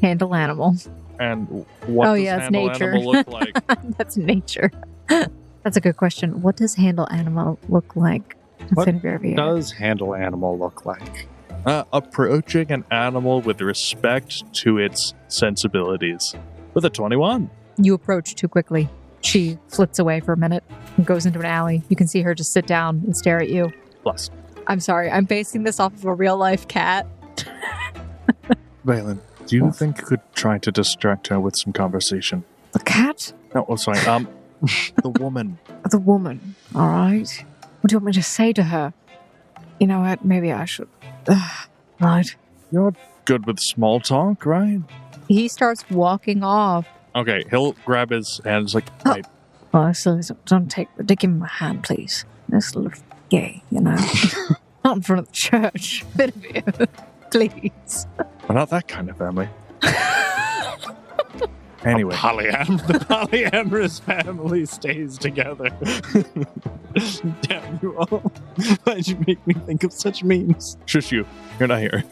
handle animal. And what does it's handle nature. animal look like? That's nature. That's a good question. What does handle animal look like? What Infinity does handle animal look like? Approaching an animal with respect to its sensibilities. With a 21. You approach too quickly. She flits away for a minute and goes into an alley. You can see her just sit down and stare at you. Plus. I'm sorry, I'm basing this off of a real life cat. Vaeolin, do you think you could try to distract her with some conversation? The cat? No, sorry. The woman. The woman, all right. What do you want me to say to her? You know what, maybe I should... right. You're good with small talk, right? He starts walking off. Okay, he'll grab his hand. It's like, Oh. right. Oh, so don't give him my hand, please. This little gay, you know. Not in front of the church. Bit of you. Please. We're not that kind of family. Anyway. The polyamorous family stays together. Damn you all. Why'd you make me think of such memes? Shush you. You're not here.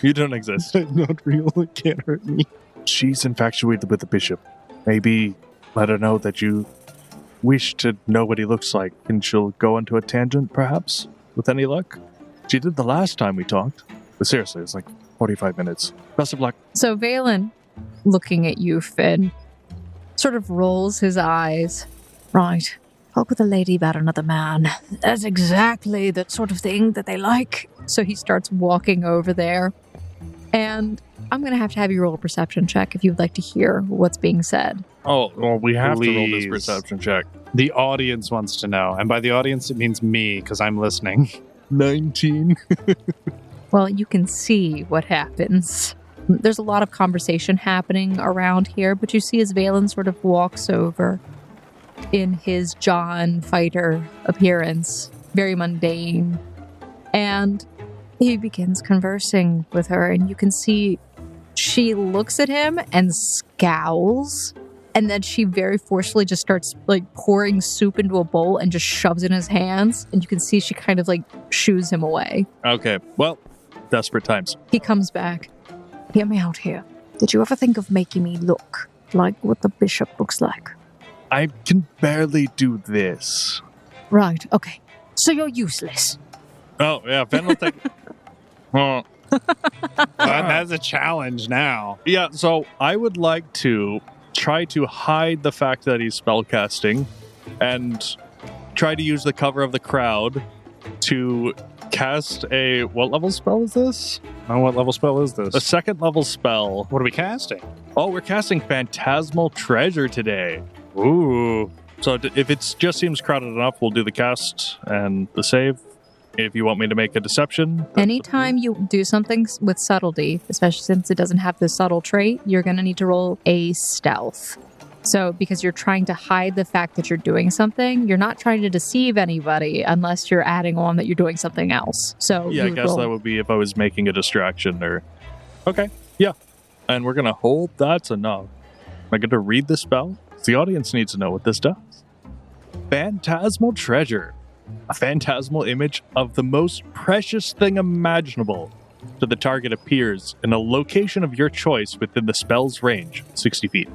You don't exist. I'm not real. It can't hurt me. She's infatuated with the bishop. Maybe let her know that you wish to know what he looks like, and she'll go into a tangent, perhaps, with any luck. She did the last time we talked. But seriously, it's like 45 minutes. Best of luck. So Vaeolin, looking at you, Finn, sort of rolls his eyes. Right. Talk with a lady about another man. That's exactly the sort of thing that they like. So he starts walking over there. And I'm going to have you roll a perception check if you'd like to hear what's being said. Oh, well, we have to roll this Please. perception check. The audience wants to know. And by the audience, it means me, because I'm listening. 19. Well, you can see what happens. There's a lot of conversation happening around here, but you see as Vaeolin sort of walks over in his John fighter appearance, very mundane, and he begins conversing with her, and you can see she looks at him and scowls And then she very forcefully just starts like pouring soup into a bowl and just shoves it in his hands. And you can see she kind of like shoos him away. Okay, well, desperate times. He comes back. Hear me out here. Did you ever think of making me look like what the bishop looks like? I can barely do this. Right, okay. So you're useless. Oh, yeah, Fen will take... Oh. That's a challenge now. Yeah, so I would like to try to hide the fact that he's spellcasting and try to use the cover of the crowd to cast a... What level spell is this? Oh, what level spell is this? A second level spell. What are we casting? Oh, we're casting Phantasmal Treasure today. Ooh. So if it just seems crowded enough, we'll do the cast and the save. If you want me to make a deception. Anytime you do something with subtlety, especially since it doesn't have the subtle trait, you're going to need to roll a stealth. So because you're trying to hide the fact that you're doing something, you're not trying to deceive anybody unless you're adding on that you're doing something else. So yeah, I guess that would be if I was making a distraction or... Okay, yeah. And we're going to hold that's enough. Am I going to read the spell? The audience needs to know what this does. Phantasmal Treasure. A phantasmal image of the most precious thing imaginable to the target appears in a location of your choice within the spell's range, 60 feet.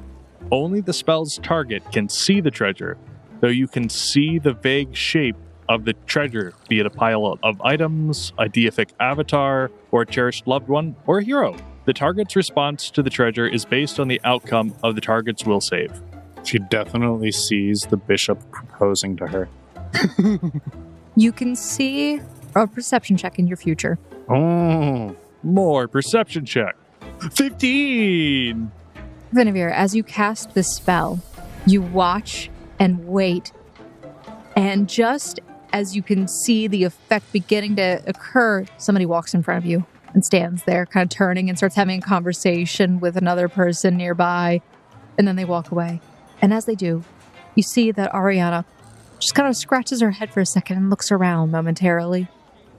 Only the spell's target can see the treasure, though you can see the vague shape of the treasure, be it a pile of items, a deific avatar, or a cherished loved one, or a hero. The target's response to the treasure is based on the outcome of the target's will save. She definitely sees the bishop proposing to her. You can see a perception check in your future. Oh. More perception check. 15! Guinevere, as you cast this spell, you watch and wait. And just as you can see the effect beginning to occur, somebody walks in front of you and stands there, kind of turning and starts having a conversation with another person nearby. And then they walk away. And as they do, you see that Ariana just kind of scratches her head for a second and looks around momentarily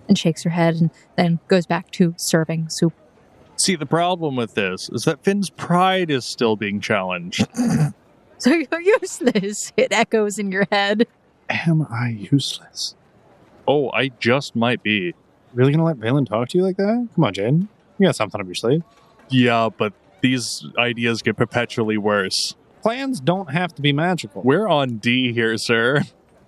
and shakes her head and then goes back to serving soup. See, the problem with this is that Finn's pride is still being challenged. So you're useless. It echoes in your head. Am I useless? Oh, I just might be. Really gonna let Vaeolin talk to you like that? Come on, Jaden. You got something up your sleeve. Yeah, but these ideas get perpetually worse. Plans don't have to be magical. We're on D here, sir.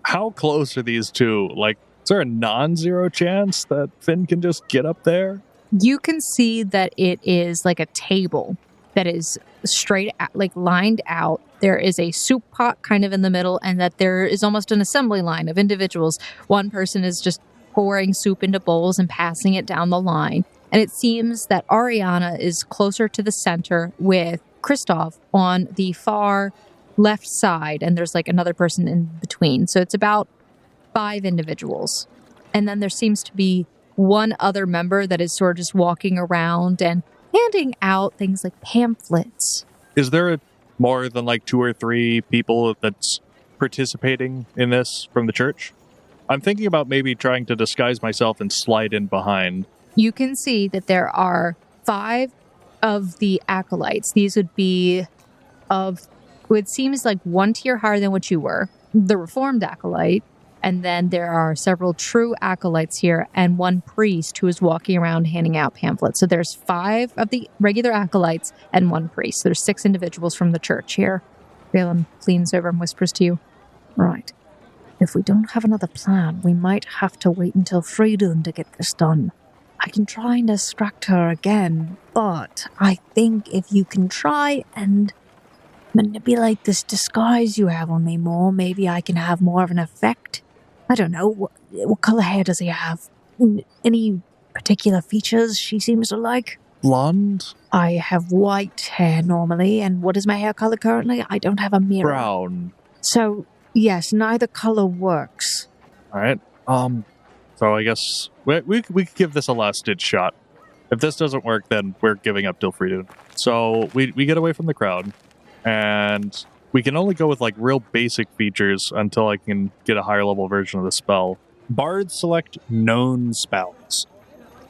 How close are these two? Like, is there a non-zero chance that Finn can just get up there? You can see that it is like a table that is straight, like lined out. There is a soup pot kind of in the middle, and that there is almost an assembly line of individuals. One person is just pouring soup into bowls and passing it down the line. And it seems that Ariana is closer to the center with Kristoff on the far left side, and there's like another person in between. So it's about 5 individuals. And then there seems to be one other member that is sort of just walking around and handing out things like pamphlets. Is there more than like 2 or 3 people that's participating in this from the church? I'm thinking about maybe trying to disguise myself and slide in behind. You can see that there are 5 of the acolytes. These would be of what seems like 1 tier higher than what you were, the Reformed acolyte. And then there are several true acolytes here and 1 priest who is walking around handing out pamphlets. So there's 5 of the regular acolytes and 1 priest. There's 6 individuals from the church here. Vaeolin leans over and whispers to you. Right. If we don't have another plan, we might have to wait until Freedom to get this done. I can try and distract her again, but I think if you can try and manipulate this disguise you have on me more, maybe I can have more of an effect. I don't know. What color hair does he have? Any particular features she seems to like? Blonde? I have white hair normally, and what is my hair color currently? I don't have a mirror. Brown. So, yes, neither color works. All right. So I guess we could give this a last-ditch shot. If this doesn't work, then we're giving up till Freedom. So we get away from the crowd, and we can only go with like real basic features until I can get a higher level version of the spell. Bards select known spells.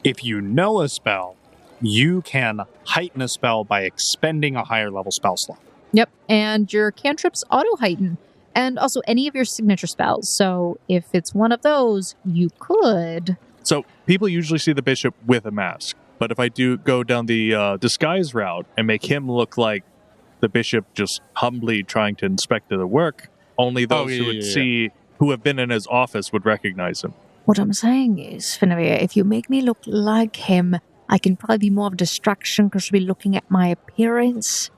If you know a spell, you can heighten a spell by expending a higher level spell slot. Yep, and your cantrips auto-heighten, and also any of your signature spells. So if it's one of those, you could... So people usually see the bishop with a mask, but if I do go down the disguise route and make him look like the bishop just humbly trying to inspect the work, only those who would see, who have been in his office would recognize him. What I'm saying is, Finavir, if you make me look like him, I can probably be more of a distraction because you'll be looking at my appearance.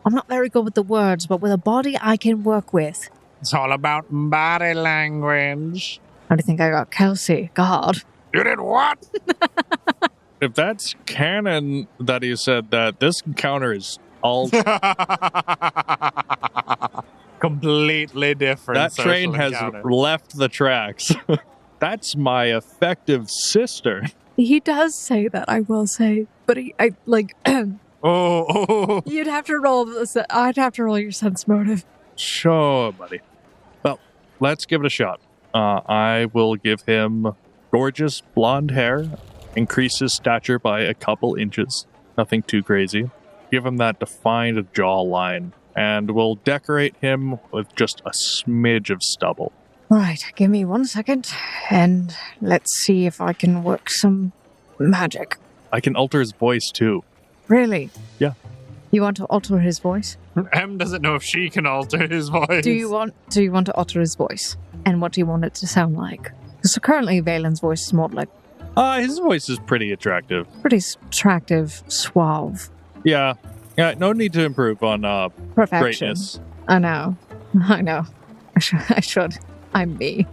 I'm not very good with the words, but with a body I can work with. It's all about body language. How do you think I got Kelsey? God. You did what? If that's canon that he said that, this encounter is all... Completely different. That train has left the tracks. That's my effective sister. He does say that, I will say. But Oh. you'd have to roll I'd have to roll your sense motive. Sure, buddy. Well, let's give it a shot. I will give him gorgeous blonde hair, increase his stature by a couple inches. Nothing too crazy. Give him that defined jawline, and we'll decorate him with just a smidge of stubble. Right, give me 1 second, and let's see if I can work some magic. I can alter his voice too. Really? Yeah. You want to alter his voice? Em doesn't know if she can alter his voice. Do you want to alter his voice? And what do you want it to sound like? So currently Vaelin's voice is more like His voice is pretty attractive. pretty attractive, suave, Yeah, no need to improve on perfection. greatness. I know. I should. I'm me.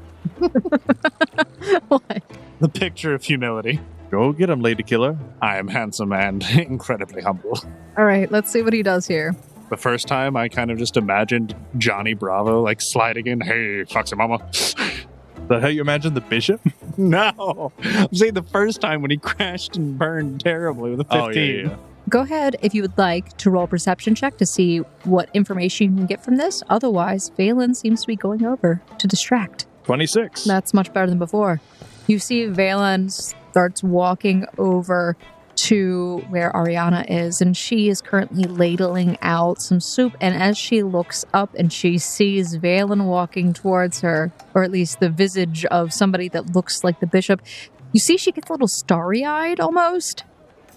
What? The picture of humility. Go get him, lady killer. I am handsome and incredibly humble. All right, let's see what he does here. The first time, I kind of just imagined Johnny Bravo, like, sliding in, hey, Foxy Mama. Is that how you imagine the bishop? No. I'm saying the first time when he crashed and burned terribly with a 15. Oh, yeah. Go ahead if you would like to roll a perception check to see what information you can get from this. Otherwise, Vaelin seems to be going over to distract. 26. That's much better than before. You see Vaelin starts walking over to where Ariana is, and she is currently ladling out some soup. And as she looks up and she sees Vaelin walking towards her, or at least the visage of somebody that looks like the bishop, you see she gets a little starry-eyed almost.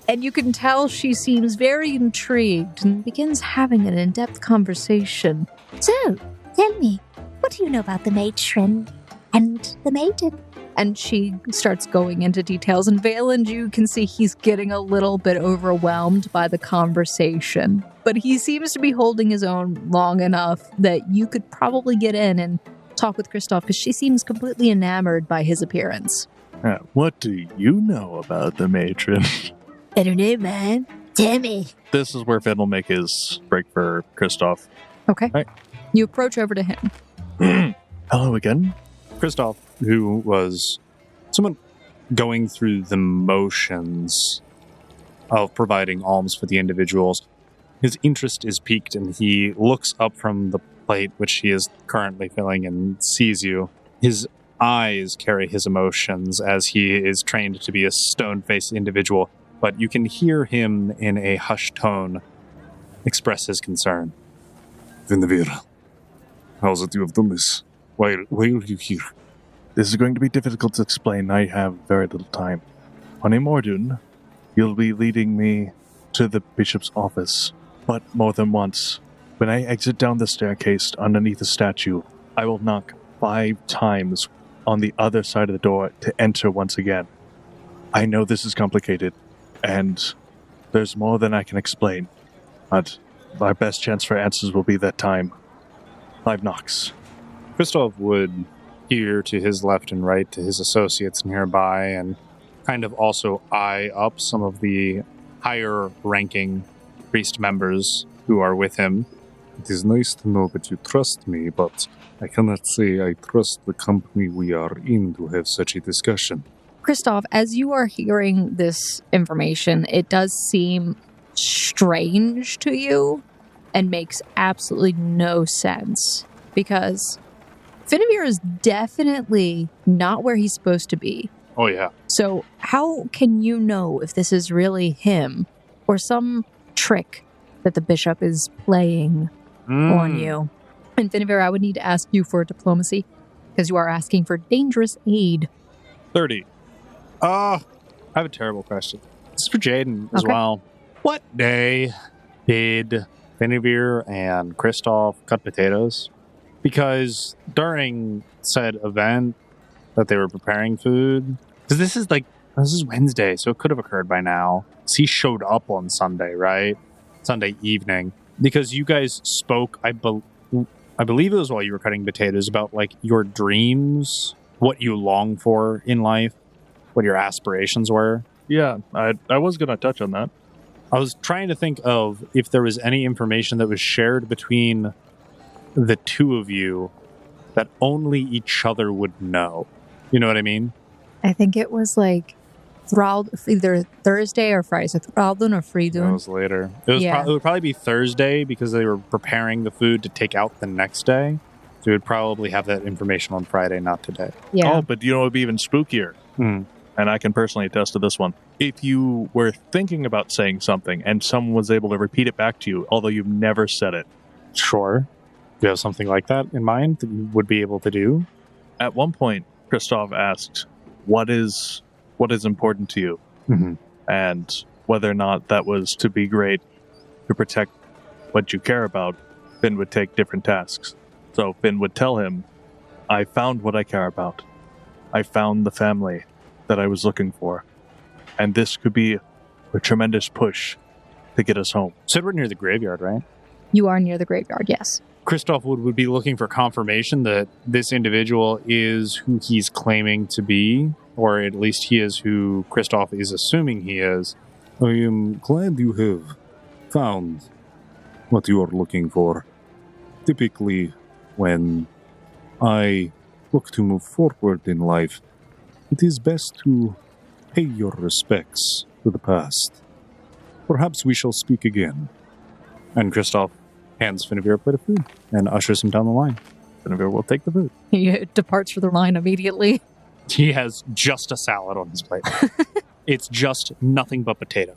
And you can tell she seems very intrigued and begins having an in-depth conversation. So, tell me, what do you know about the matron and the maiden? And she starts going into details. And Vaelan, you can see he's getting a little bit overwhelmed by the conversation. But he seems to be holding his own long enough that you could probably get in and talk with Kristoff, because she seems completely enamored by his appearance. What do you know about the matron? I don't know, man. Tell me. This is where Finn will make his break for Kristoff. Okay. Right. You approach over to him. Hello again. Kristoff, who was someone going through the motions of providing alms for the individuals, his interest is piqued, and he looks up from the plate which he is currently filling and sees you. His eyes carry his emotions as he is trained to be a stone-faced individual, but you can hear him in a hushed tone express his concern. Finavir, how's it you have done this? Why are you here? This is going to be difficult to explain. I have very little time. On Mordun, you'll be leading me to the bishop's office, but more than once. When I exit down the staircase underneath the statue, I will knock 5 times on the other side of the door to enter once again. I know this is complicated, and there's more than I can explain, but our best chance for answers will be that time. 5 knocks. Kristoff would peer to his left and right to his associates nearby and kind of also eye up some of the higher ranking priest members who are with him. It is nice to know that you trust me, but I cannot say I trust the company we are in to have such a discussion. Kristoff, as you are hearing this information, it does seem strange to you and makes absolutely no sense, because Finavir is definitely not where he's supposed to be. Oh, yeah. So how can you know if this is really him or some trick that the bishop is playing on you. And Finnever, I would need to ask you for diplomacy, because you are asking for dangerous aid. 30. I have a terrible question. This is for Jaden as well. What day did Finnever and Kristoff cut potatoes? Because during said event that they were preparing food, because this is Wednesday, so it could have occurred by now. So he showed up on Sunday, right? Sunday evening. Because you guys spoke, I believe it was while you were cutting potatoes, about like your dreams, what you long for in life, what your aspirations were. Yeah, I was going to touch on that. I was trying to think of if there was any information that was shared between the two of you that only each other would know. You know what I mean? I think it was like either Thursday or Friday. So Thraldun or Freedun. It was later. It would probably be Thursday because they were preparing the food to take out the next day. So we would probably have that information on Friday, not today. Yeah. Oh, but you know what would be even spookier? And I can personally attest to this one. If you were thinking about saying something and someone was able to repeat it back to you, although you've never said it. Sure. Do you have something like that in mind that you would be able to do? At one point, Kristoff asked, what is important to you? And whether or not that was to be great, to protect what you care about, Finn would take different tasks. So Finn would tell him, I found what I care about. I found the family that I was looking for. And this could be a tremendous push to get us home. Said we're near the graveyard, right? You are near the graveyard, yes. Kristoff would be looking for confirmation that this individual is who he's claiming to be, or at least he is who Kristoff is assuming he is. I am glad you have found what you are looking for. Typically, when I look to move forward in life, it is best to pay your respects to the past. Perhaps we shall speak again. And Kristoff hands Finnever a plate of food and ushers him down the line. Finnever will take the food. He departs for the line immediately. He has just a salad on his plate. It's just nothing but potato.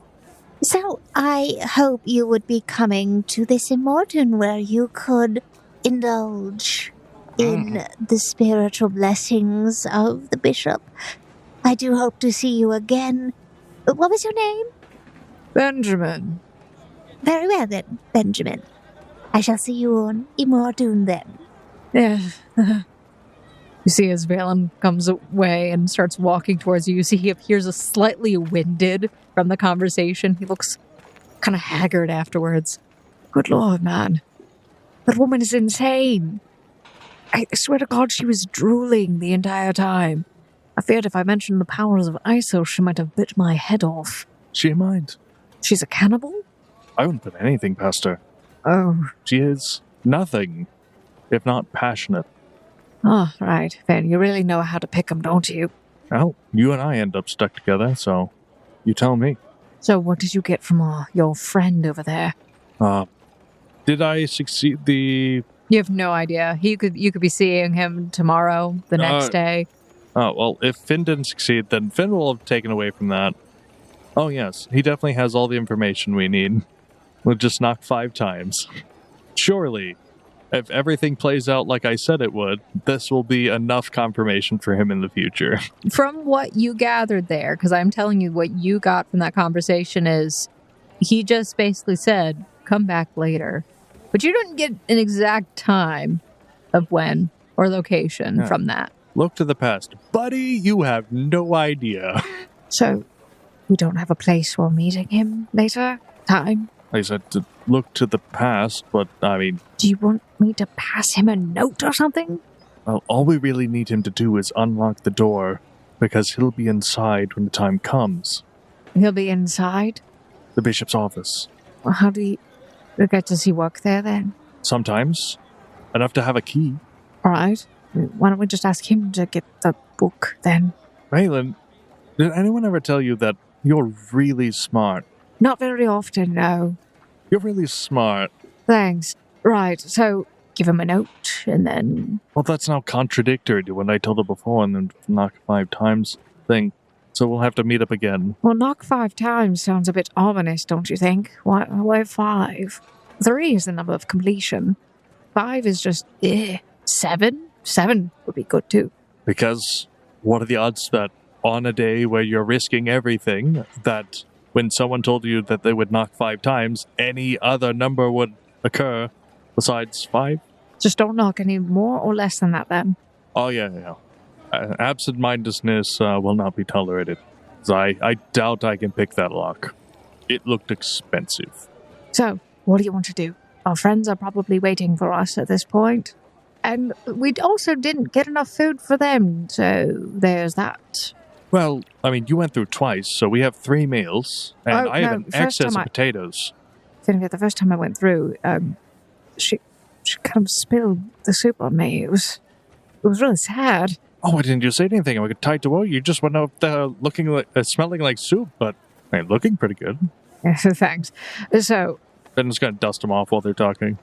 So I hope you would be coming to this Immortan where you could indulge in the spiritual blessings of the bishop. I do hope to see you again. What was your name? Benjamin. Very well then, Benjamin. I shall see you on Immortan then. Yeah. You see as Vaeolin comes away and starts walking towards you, you see he appears slightly winded from the conversation. He looks kind of haggard afterwards. Good Lord, man. That woman is insane. I swear to God she was drooling the entire time. I feared if I mentioned the powers of ISO, she might have bit my head off. She might. She's a cannibal? I wouldn't put anything past her. Oh. She is nothing, if not passionate. Oh, right. Then you really know how to pick 'em, don't you? Well, you and I end up stuck together, so you tell me. So what did you get from your friend over there? Did I succeed the... You have no idea. You could be seeing him tomorrow, the next day. Oh, well, if Finn didn't succeed, then Finn will have taken away from that. Oh, yes, he definitely has all the information we need. We'll just knock 5 times. Surely, if everything plays out like I said it would, this will be enough confirmation for him in the future. From what you gathered there, because I'm telling you what you got from that conversation is, he just basically said, come back later. But you didn't get an exact time of when or location from that. Look to the past. Buddy, you have no idea. So, we don't have a place for meeting him later? Time? I said to look to the past, but I mean... Do you want me to pass him a note or something? Well, all we really need him to do is unlock the door, because he'll be inside when the time comes. He'll be inside? The bishop's office. Well, how do you get to see work there then? Sometimes. Enough to have a key. All right. Why don't we just ask him to get the book then? Vaeolin, did anyone ever tell you that you're really smart? Not very often, no. You're really smart. Thanks. Right, so give him a note and then... Well, that's now contradictory to what I told her before and then knock 5 times thing. So we'll have to meet up again. Well, knock 5 times sounds a bit ominous, don't you think? Why 5? 3 is the number of completion. 5 is just, 7? 7 would be good too. Because what are the odds that on a day where you're risking everything, that when someone told you that they would knock 5 times, any other number would occur besides 5? Just don't knock any more or less than that then. Oh, yeah. Absent-mindedness will not be tolerated. So I doubt I can pick that lock. It looked expensive. So, what do you want to do? Our friends are probably waiting for us at this point. And we also didn't get enough food for them, so there's that. Well, I mean, you went through twice, so we have 3 meals, and I have an excess of potatoes. Finnegan, the first time I went through, she kind of spilled the soup on me. It was really sad. Oh, why didn't you say anything? I got tied to you just went up there looking like, smelling like soup, but looking pretty good. Thanks. So... I'm just going to dust them off while they're talking.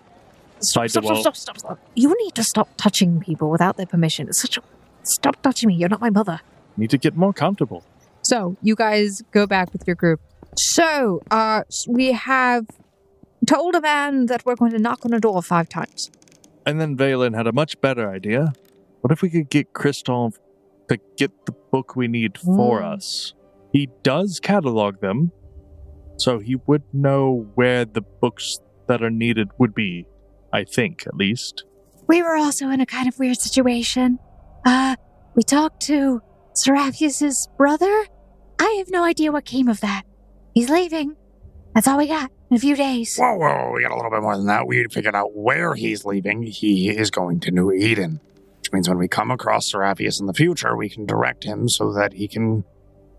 Stop. You need to stop touching people without their permission. Stop touching me. You're not my mother. Need to get more comfortable. So, you guys go back with your group. So, we have told a man that we're going to knock on a door 5 times. And then Vaeolin had a much better idea. What if we could get Christoph to get the book we need for us? He does catalog them, so he would know where the books that are needed would be, I think, at least. We were also in a kind of weird situation. We talked to Seraphius's brother. I have no idea what came of that. He's leaving. That's all we got in a few days. Whoa, we got a little bit more than that. We figured out where he's leaving. He is going to New Eden, which means when we come across Seraphius in the future, we can direct him so that he can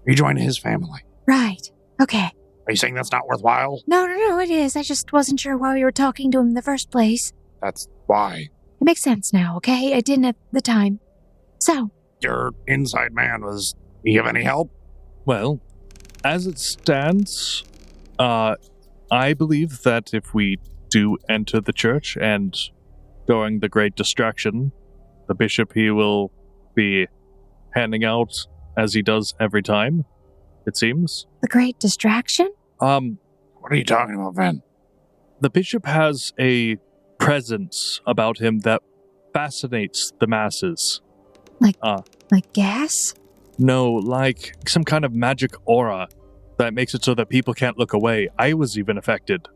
rejoin his family. Right. Okay. Are you saying that's not worthwhile? No, it is. I just wasn't sure why we were talking to him in the first place. That's why. It makes sense now, okay? I didn't at the time. So. Your inside man was... Do you have any help? Well, as it stands, I believe that if we do enter the church and during the Great Distraction, the bishop, he will be handing out as he does every time, it seems. The Great Distraction? What are you talking about, Van? The bishop has a presence about him that fascinates the masses. Like gas? No, like some kind of magic aura that makes it so that people can't look away. I was even affected,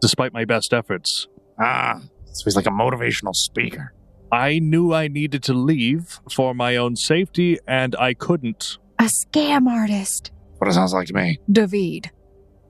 despite my best efforts. So he's like a motivational speaker. I knew I needed to leave for my own safety, and I couldn't. A scam artist. What it sounds like to me. David.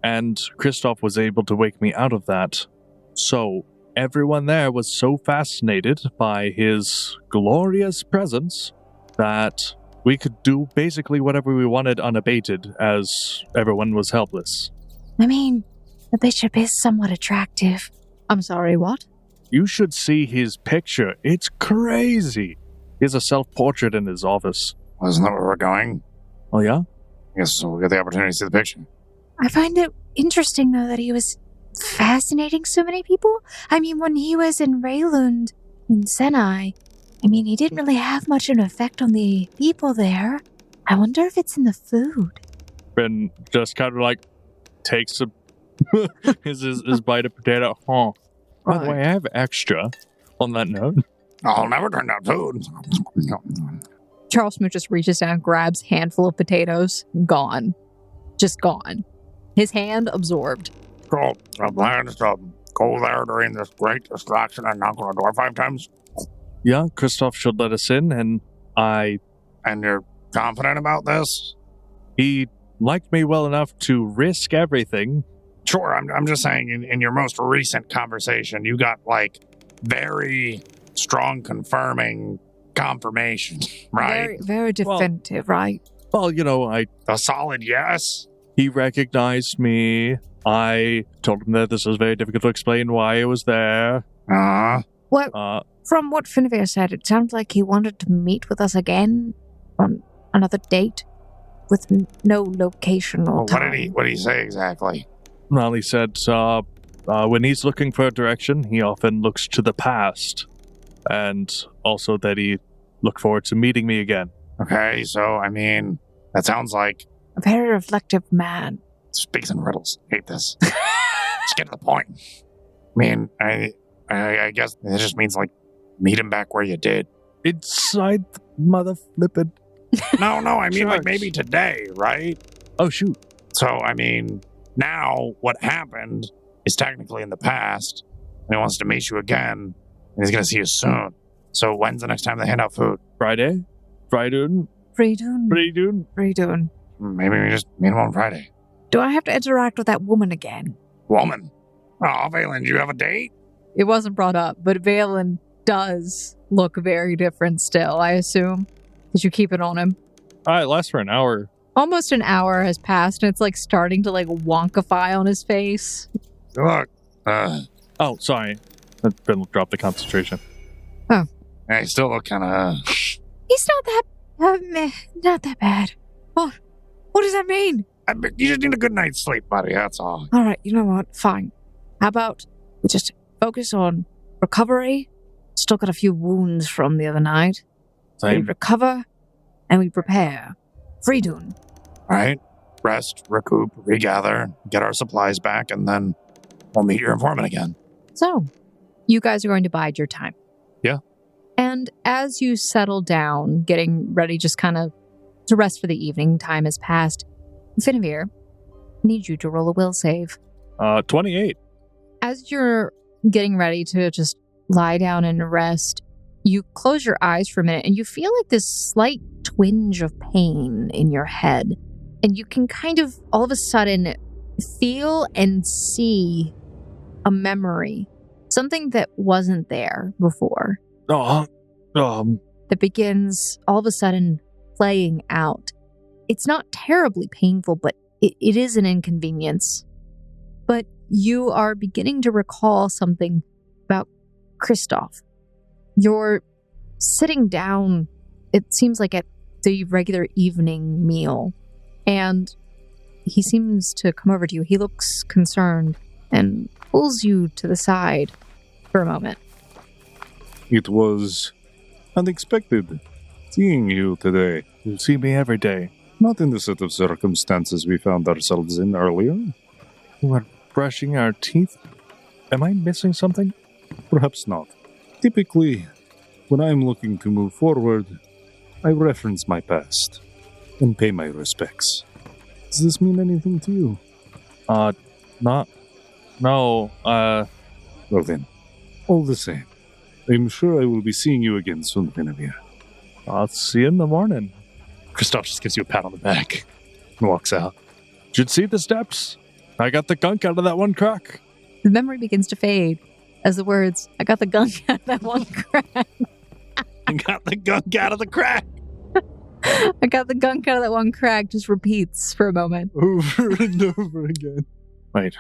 And Christoph was able to wake me out of that. So, everyone there was so fascinated by his glorious presence that we could do basically whatever we wanted unabated, as everyone was helpless. I mean, the bishop is somewhat attractive. I'm sorry, what? You should see his picture. It's crazy. He has a self-portrait in his office. Wasn't that where we're going? Oh, yeah? I guess we'll get the opportunity to see the picture. I find it interesting, though, that he was fascinating so many people. I mean, when he was in Raylund, in Senai, he didn't really have much of an effect on the people there. I wonder if it's in the food. Ben just kind of like takes his bite of potato. Huh. By the way, I have extra on that note. I'll never turn down food. Charles Smoot just reaches down, grabs handful of potatoes, gone. Just gone. His hand absorbed. Cool. The plan is to go there during this great distraction and knock on the door 5 times. Yeah, Christoph should let us in, and And you're confident about this? he liked me well enough to risk everything. Sure, I'm just saying, in your most recent conversation, you got, very strong confirming confirmation, right? Very, very definitive, right? Well, A solid yes? he recognized me. I told him that this was very difficult to explain why I was there. Well, from what Finnegan said, it sounds like he wanted to meet with us again on another date with no location or time. What did he say exactly? Well, he said, when he's looking for a direction, he often looks to the past. And also that he looked forward to meeting me again. Okay, so, that sounds like... A very reflective man. Speaks in riddles. Hate this. Let's get to the point. mean, I guess it just means, like, meet him back where you did. Inside the mother flippin'. No, I mean, like, Church. maybe today, right? Oh, shoot. So, I mean, now what happened is technically in the past, and he wants to meet you again, and he's going to see you soon. So when's the next time they hand out food? Friday? Friday? Freedun. Maybe we just meet him on Friday. Do I have to interact with that woman again? Woman. Oh, Vaeolin, do you have a date? It wasn't brought up, but Vaeolin does look very different still, I assume. Did you keep it on him? It lasts for an hour. Almost an hour has passed, and it's like starting to like wonkify on his face. Look, Oh, sorry. I dropped the concentration. I still look kind of... He's not that bad. What does that mean? You just need a good night's sleep, buddy, that's all. All right, you know what? Fine. How about we just focus on recovery? Still got a few wounds from the other night. We Same. recover and we prepare. Freedun. Right? Rest, recoup, regather, get our supplies back, and then we'll meet your informant again. So, you guys are going to bide your time. Yeah. And as you settle down, getting ready just kind of to rest for the evening, time has passed. Finavir, I need you to roll a will save. 28. As you're getting ready to just lie down and rest, you close your eyes for a minute and you feel like this slight twinge of pain in your head. And you can kind of all of a sudden feel and see a memory, something that wasn't there before, that begins all of a sudden playing out. It's not terribly painful, but it is an inconvenience. But you are beginning to recall something about Kristoff. You're sitting down, it seems like at the regular evening meal, and he seems to come over to you. He looks concerned and pulls you to the side for a moment. It was unexpected seeing you today. You see me every day. Not in the set of circumstances we found ourselves in earlier. We're brushing our teeth. Am I missing something? Perhaps not. Typically, when I'm looking to move forward, I reference my past and pay my respects. Does this mean anything to you? No, Well then, all the same, I'm sure I will be seeing you again soon, Finavir. I'll see you in the morning. Kristoff just gives you a pat on the back and walks out. Should see the steps. I got the gunk out of that one crack. The memory begins to fade as the words, I got the gunk out of that one crack. I got the gunk out of the crack. I got the gunk out of that one crack just repeats for a moment. Over and over again. Wait.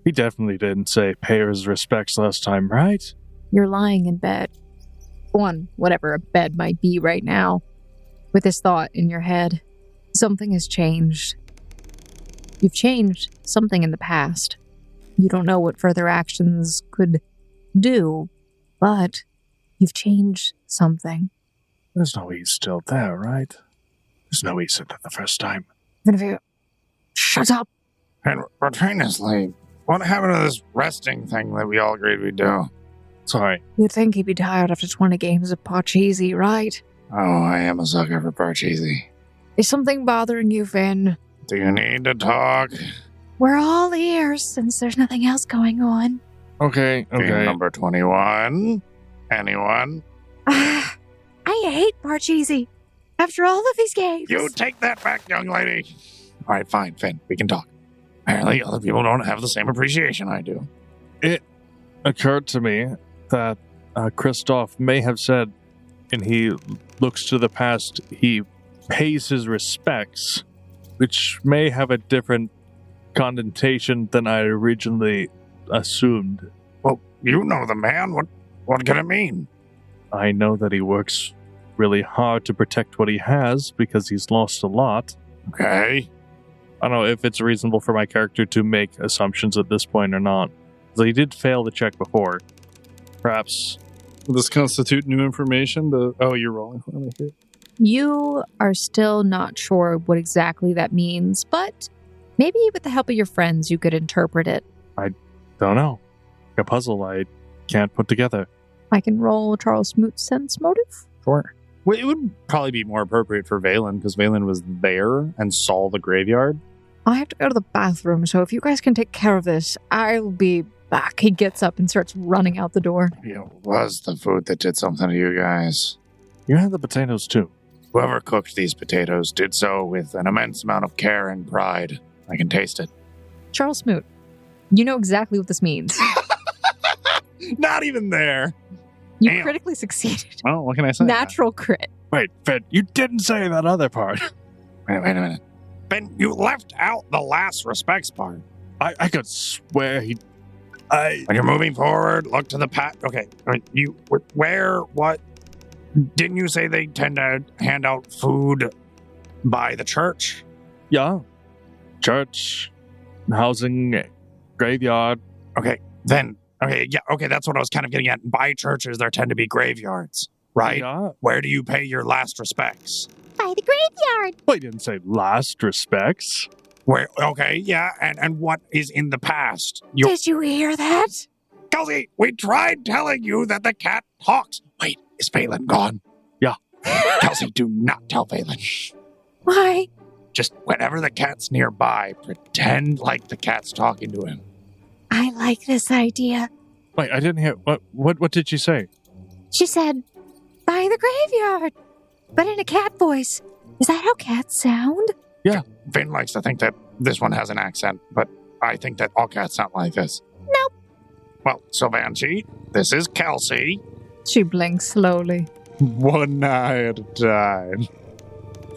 He definitely didn't say pay his respects last time, right? You're lying in bed. Whatever a bed might be right now. With this thought in your head, something has changed. You've changed something in the past. You don't know what further actions could do, but you've changed something. There's no he's still there, right? There's no he said that the first time. Guinevere, shut up. And we're trying to sleep. What happened to this resting thing that we all agreed we'd do? Sorry. You'd think he'd be tired after 20 games of Parcheesi, right? Oh, I am a sucker for Parcheesi. Is something bothering you, Finn? Do you need to talk? We're all ears since there's nothing else going on. Okay. Game number 21. Anyone? I hate Parcheesi. After all of these games. You take that back, young lady. All right, fine, Finn. We can talk. Apparently, other people don't have the same appreciation I do. It occurred to me that Kristoff may have said, and he looks to the past, he pays his respects, which may have a different connotation than I originally assumed. Well, you know the man. What can it mean? I know that he works really hard to protect what he has because he's lost a lot. Okay. I don't know if it's reasonable for my character to make assumptions at this point or not. So he did fail the check before. Perhaps. Will this constitute new information? You're rolling for me here. You are still not sure what exactly that means, but maybe with the help of your friends you could interpret it. Don't know. A puzzle I can't put together. I can roll Charles Smoot's sense motive. Sure. Well, it would probably be more appropriate for Vaeolin, because Vaeolin was there and saw the graveyard. I have to go to the bathroom, so if you guys can take care of this, I'll be back. He gets up and starts running out the door. It was the food that did something to you guys. You had the potatoes too. Whoever cooked these potatoes did so with an immense amount of care and pride. I can taste it. Charles Smoot, you know exactly what this means. Not even there. You Damn. critically succeeded. Well, what can I say? Natural crit. Wait, Finn, you didn't say that other part. Wait a minute. Ben, you left out the last respects part. I could swear he... When you're moving forward, look to the path. Okay, what? Didn't you say they tend to hand out food by the church? Yeah. Church, housing, graveyard. Okay, that's what I was kind of getting at. By churches, there tend to be graveyards, right? Yeah. Where do you pay your last respects? By the graveyard. Well, you didn't say last respects. Where? Okay, yeah, and what is in the past? Did you hear that? Kelsey, we tried telling you that the cat talks. Wait, is Vaeolin gone? Yeah. Kelsey, do not tell Vaeolin. Why? Just whenever the cat's nearby, pretend like the cat's talking to him. I like this idea. Wait, I didn't hear... What did she say? She said, by the graveyard, but in a cat voice. Is that how cats sound? Yeah. Finn likes to think that this one has an accent, but I think that all cats sound like this. Nope. Well, so Banshee, this is Kelsey. She blinks slowly. One eye at a time.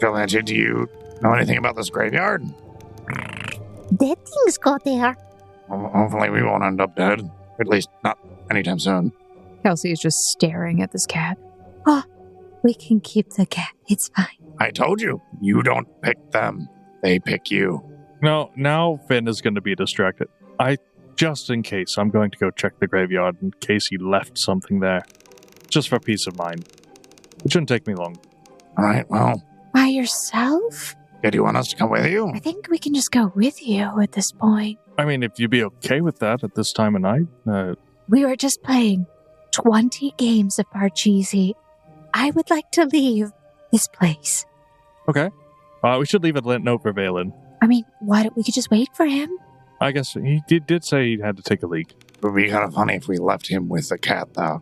So Banshee, do you know anything about this graveyard? Dead things go there. Well, hopefully we won't end up dead. At least not anytime soon. Kelsey is just staring at this cat. We can keep the cat. It's fine. I told you, you don't pick them. They pick you. No, now Finn is going to be distracted. Just in case, I'm going to go check the graveyard in case he left something there. Just for peace of mind. It shouldn't take me long. All right, well, By yourself? do you want us to come with you? I think we can just go with you at this point. I mean, if you'd be okay with that at this time of night. We were just playing 20 games of Parcheesi. I would like to leave this place. Okay. We should leave a note for Vaeolin. I mean, why don't we could just wait for him? I guess he did say he had to take a leak. It would be kind of funny if we left him with the cat, though.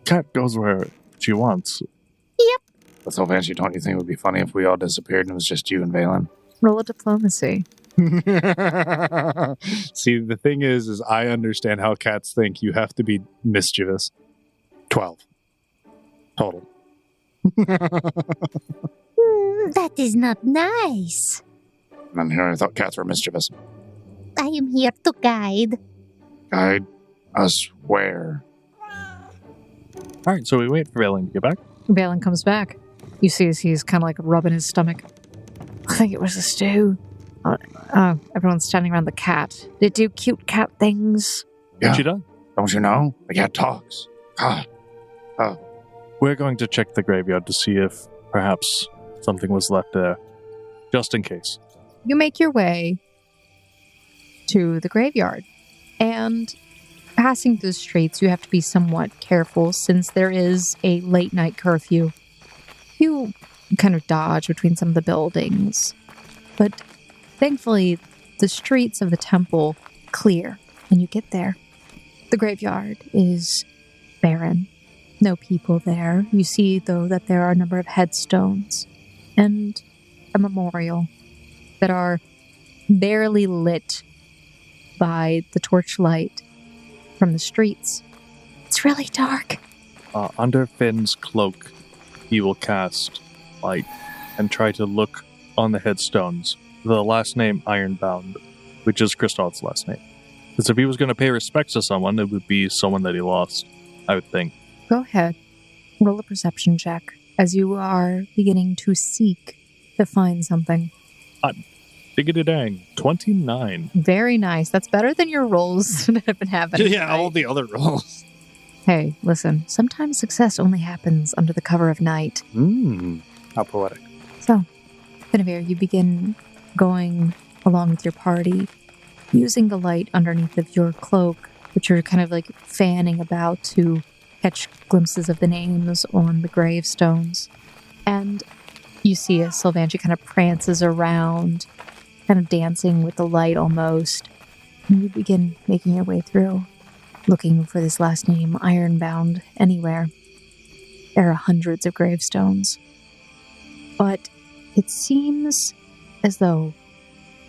Cat goes where she wants. But so, Banshee, don't you think it would be funny if we all disappeared and it was just you and Vaeolin? Roll a diplomacy. See, the thing is I understand how cats think. You have to be mischievous. 12. Total. That is not nice. And here I thought cats were mischievous. I am here to guide. Guide us where? All right, so we wait for Vaeolin to get back. Vaeolin comes back. You see as he's kind of like rubbing his stomach. I think it was a stew. Everyone's standing around the cat. They do cute cat things. Yeah. What she done? Don't you know? The cat talks. God. We're going to check the graveyard to see if perhaps something was left there. Just in case. You make your way to the graveyard. And passing through the streets, you have to be somewhat careful since there is a late night curfew. You kind of dodge between some of the buildings. But thankfully, the streets of the temple clear and you get there. The graveyard is barren. No people there. You see, though, that there are a number of headstones and a memorial that are barely lit by the torchlight from the streets. It's really dark. Under Finn's cloak, he will cast light and try to look on the headstones. The last name Ironbound, which is Kristoff's last name. Because if he was going to pay respects to someone, it would be someone that he lost, I would think. Go ahead. Roll a perception check as you are beginning to seek to find something. Diggity dang. 29. Very nice. That's better than your rolls that have been happening. Yeah, all the other rolls. Hey, listen. Sometimes success only happens under the cover of night. How poetic. So, Guinevere, you begin going along with your party, using the light underneath of your cloak which you're kind of like fanning about to catch glimpses of the names on the gravestones. And you see as Sylvanchi kind of prances around, kind of dancing with the light almost. And you begin making your way through, looking for this last name, Ironbound, anywhere. There are hundreds of gravestones. But it seems as though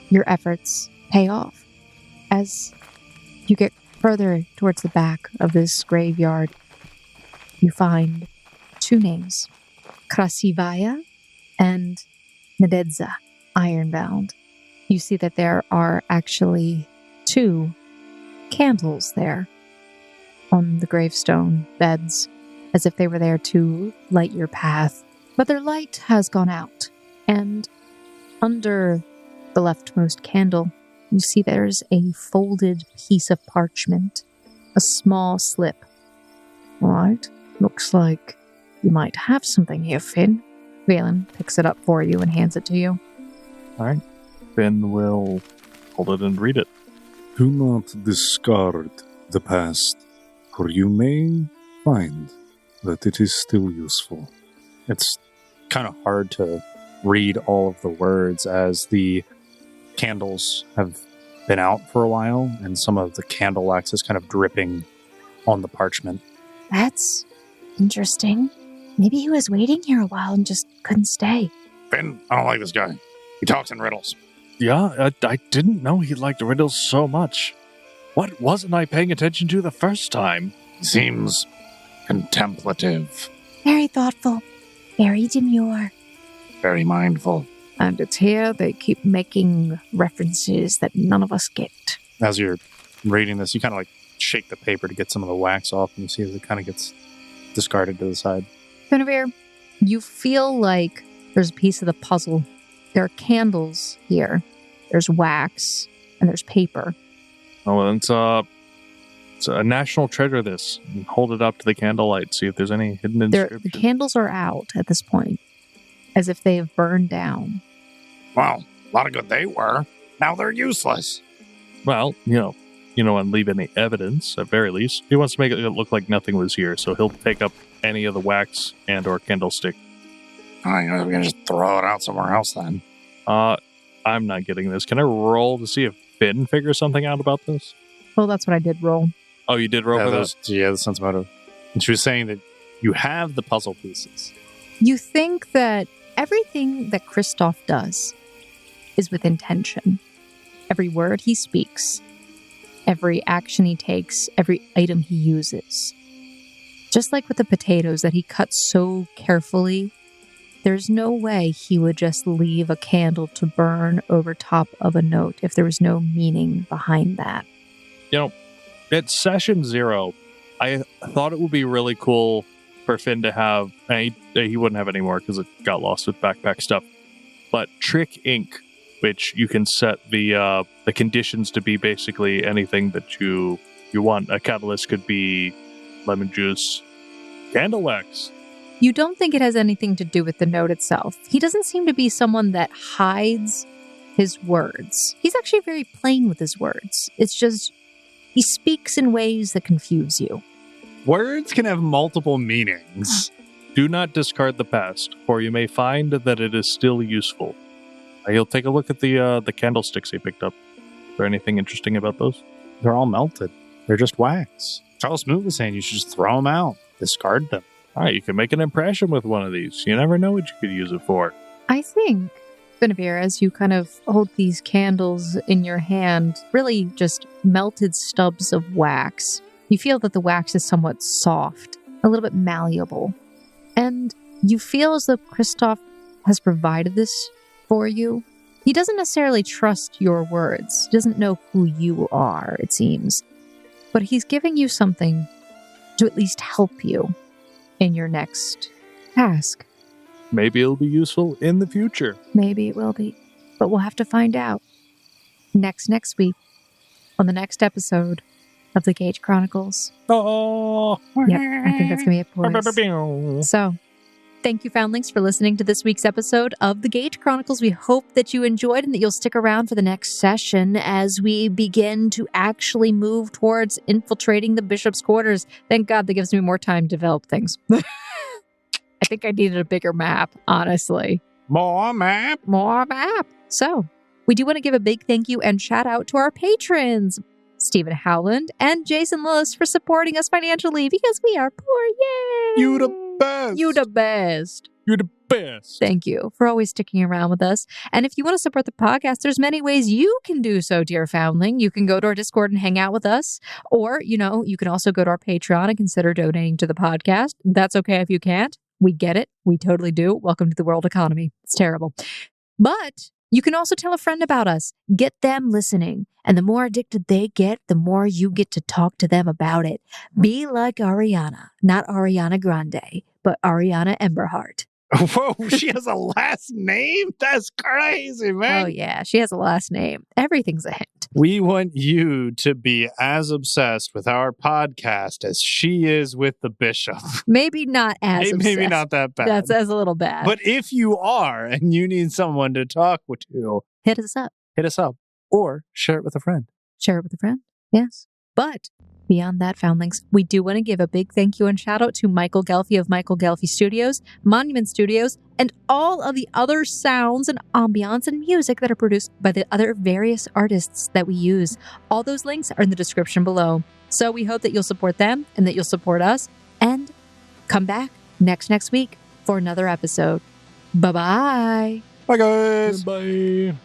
your efforts pay off. As you get further towards the back of this graveyard, you find two names, Krasivaya and Nadedza, Ironbound. You see that there are actually two candles there on the gravestone beds, as if they were there to light your path. But their light has gone out, and under the leftmost candle, you see there's a folded piece of parchment, a small slip. Right, looks like you might have something here, Finn. Vaeolin picks it up for you and hands it to you. All right. Finn will hold it and read it. Do not discard the past, for you may find that it is still useful. It's kind of hard to read all of the words as the candles have been out for a while and some of the candle wax is kind of dripping on the parchment. That's interesting. Maybe he was waiting here a while and just couldn't stay. Finn, I don't like this guy. He talks in riddles. Yeah, I didn't know he liked riddles so much. What wasn't I paying attention to the first time? He seems contemplative, Very thoughtful. Very demure. very mindful. And it's here they keep making references that none of us get. As you're reading this, you kind of like shake the paper to get some of the wax off and you see as it kind of gets discarded to the side. Guinevere, you feel like there's a piece of the puzzle. There are candles here. There's wax and there's paper. Oh, and it's a national treasure, this. And hold it up to the candlelight, see if there's any hidden inscription. The candles are out at this point, as if they have burned down. Well, a lot of good they were. Now they're useless. Well, you don't want to leave any evidence, at very least. He wants to make it look like nothing was here, so he'll take up any of the wax and or candlestick. I'm going to just throw it out somewhere else then. I'm not getting this. Can I roll to see if Finn figures something out about this? Well, that's what I did roll. Oh, you did roll for that? Yeah, the sense motive. And she was saying that you have the puzzle pieces. You think that everything that Kristoff does is with intention. Every word he speaks, every action he takes, every item he uses. Just like with the potatoes that he cuts so carefully, there's no way he would just leave a candle to burn over top of a note if there was no meaning behind that. At session 0, I thought it would be really cool for Finn to have, he wouldn't have any more because it got lost with backpack stuff, but Trick Ink, which you can set the conditions to be basically anything that you want. A catalyst could be lemon juice, candle wax. You don't think it has anything to do with the note itself. He doesn't seem to be someone that hides his words. He's actually very plain with his words. It's just, he speaks in ways that confuse you. Words can have multiple meanings. Do not discard the past, for you may find that it is still useful. He'll take a look at the candlesticks he picked up. Is there anything interesting about those? They're all melted. They're just wax. Charles Smoot was saying you should just throw them out. Discard them. All right, you can make an impression with one of these. You never know what you could use it for. I think, Guinevere, as you kind of hold these candles in your hand, really just melted stubs of wax, you feel that the wax is somewhat soft, a little bit malleable. And you feel as though Kristoff has provided this for you. He doesn't necessarily trust your words. He doesn't know who you are, it seems. But he's giving you something to at least help you in your next task. Maybe it'll be useful in the future. Maybe it will be, but we'll have to find out next week on the next episode of the Gate Chronicles. Oh, Yep, I think that's going to be it, boys. So, Thank you, Foundlings, for listening to this week's episode of the Gate Chronicles. We hope that you enjoyed and that you'll stick around for the next session as we begin to actually move towards infiltrating the bishop's quarters. Thank God that gives me more time to develop things. I think I needed a bigger map, honestly. More map. More map. So, we do want to give a big thank you and shout out to our patrons, Stephen Howland and Jason Lillis, for supporting us financially because we are poor. Yay! You the best. You the best. You're the best. Thank you for always sticking around with us. And if you want to support the podcast, there's many ways you can do so, dear Foundling. You can go to our Discord and hang out with us. Or, you can also go to our Patreon and consider donating to the podcast. That's okay if you can't. We get it. We totally do. Welcome to the world economy. It's terrible. But you can also tell a friend about us. Get them listening. And the more addicted they get, the more you get to talk to them about it. Be like Ariana. Not Ariana Grande, but Ariana Emberheart. Whoa, she has a last name? That's crazy, man. Oh, yeah. She has a last name. Everything's a hint. We want you to be as obsessed with our podcast as she is with the bishop. Maybe not as obsessed. Maybe not that bad. That's a little bad. But if you are and you need someone to talk to, hit us up. Hit us up or share it with a friend. Share it with a friend. Yes. But beyond that, Foundlings, we do want to give a big thank you and shout out to Michael Ghelfi of Michael Ghelfi Studios, Monument Studios, and all of the other sounds and ambiance and music that are produced by the other various artists that we use. All those links are in the description below. So we hope that you'll support them and that you'll support us and come back next week for another episode. Bye-bye. bye guys. Bye.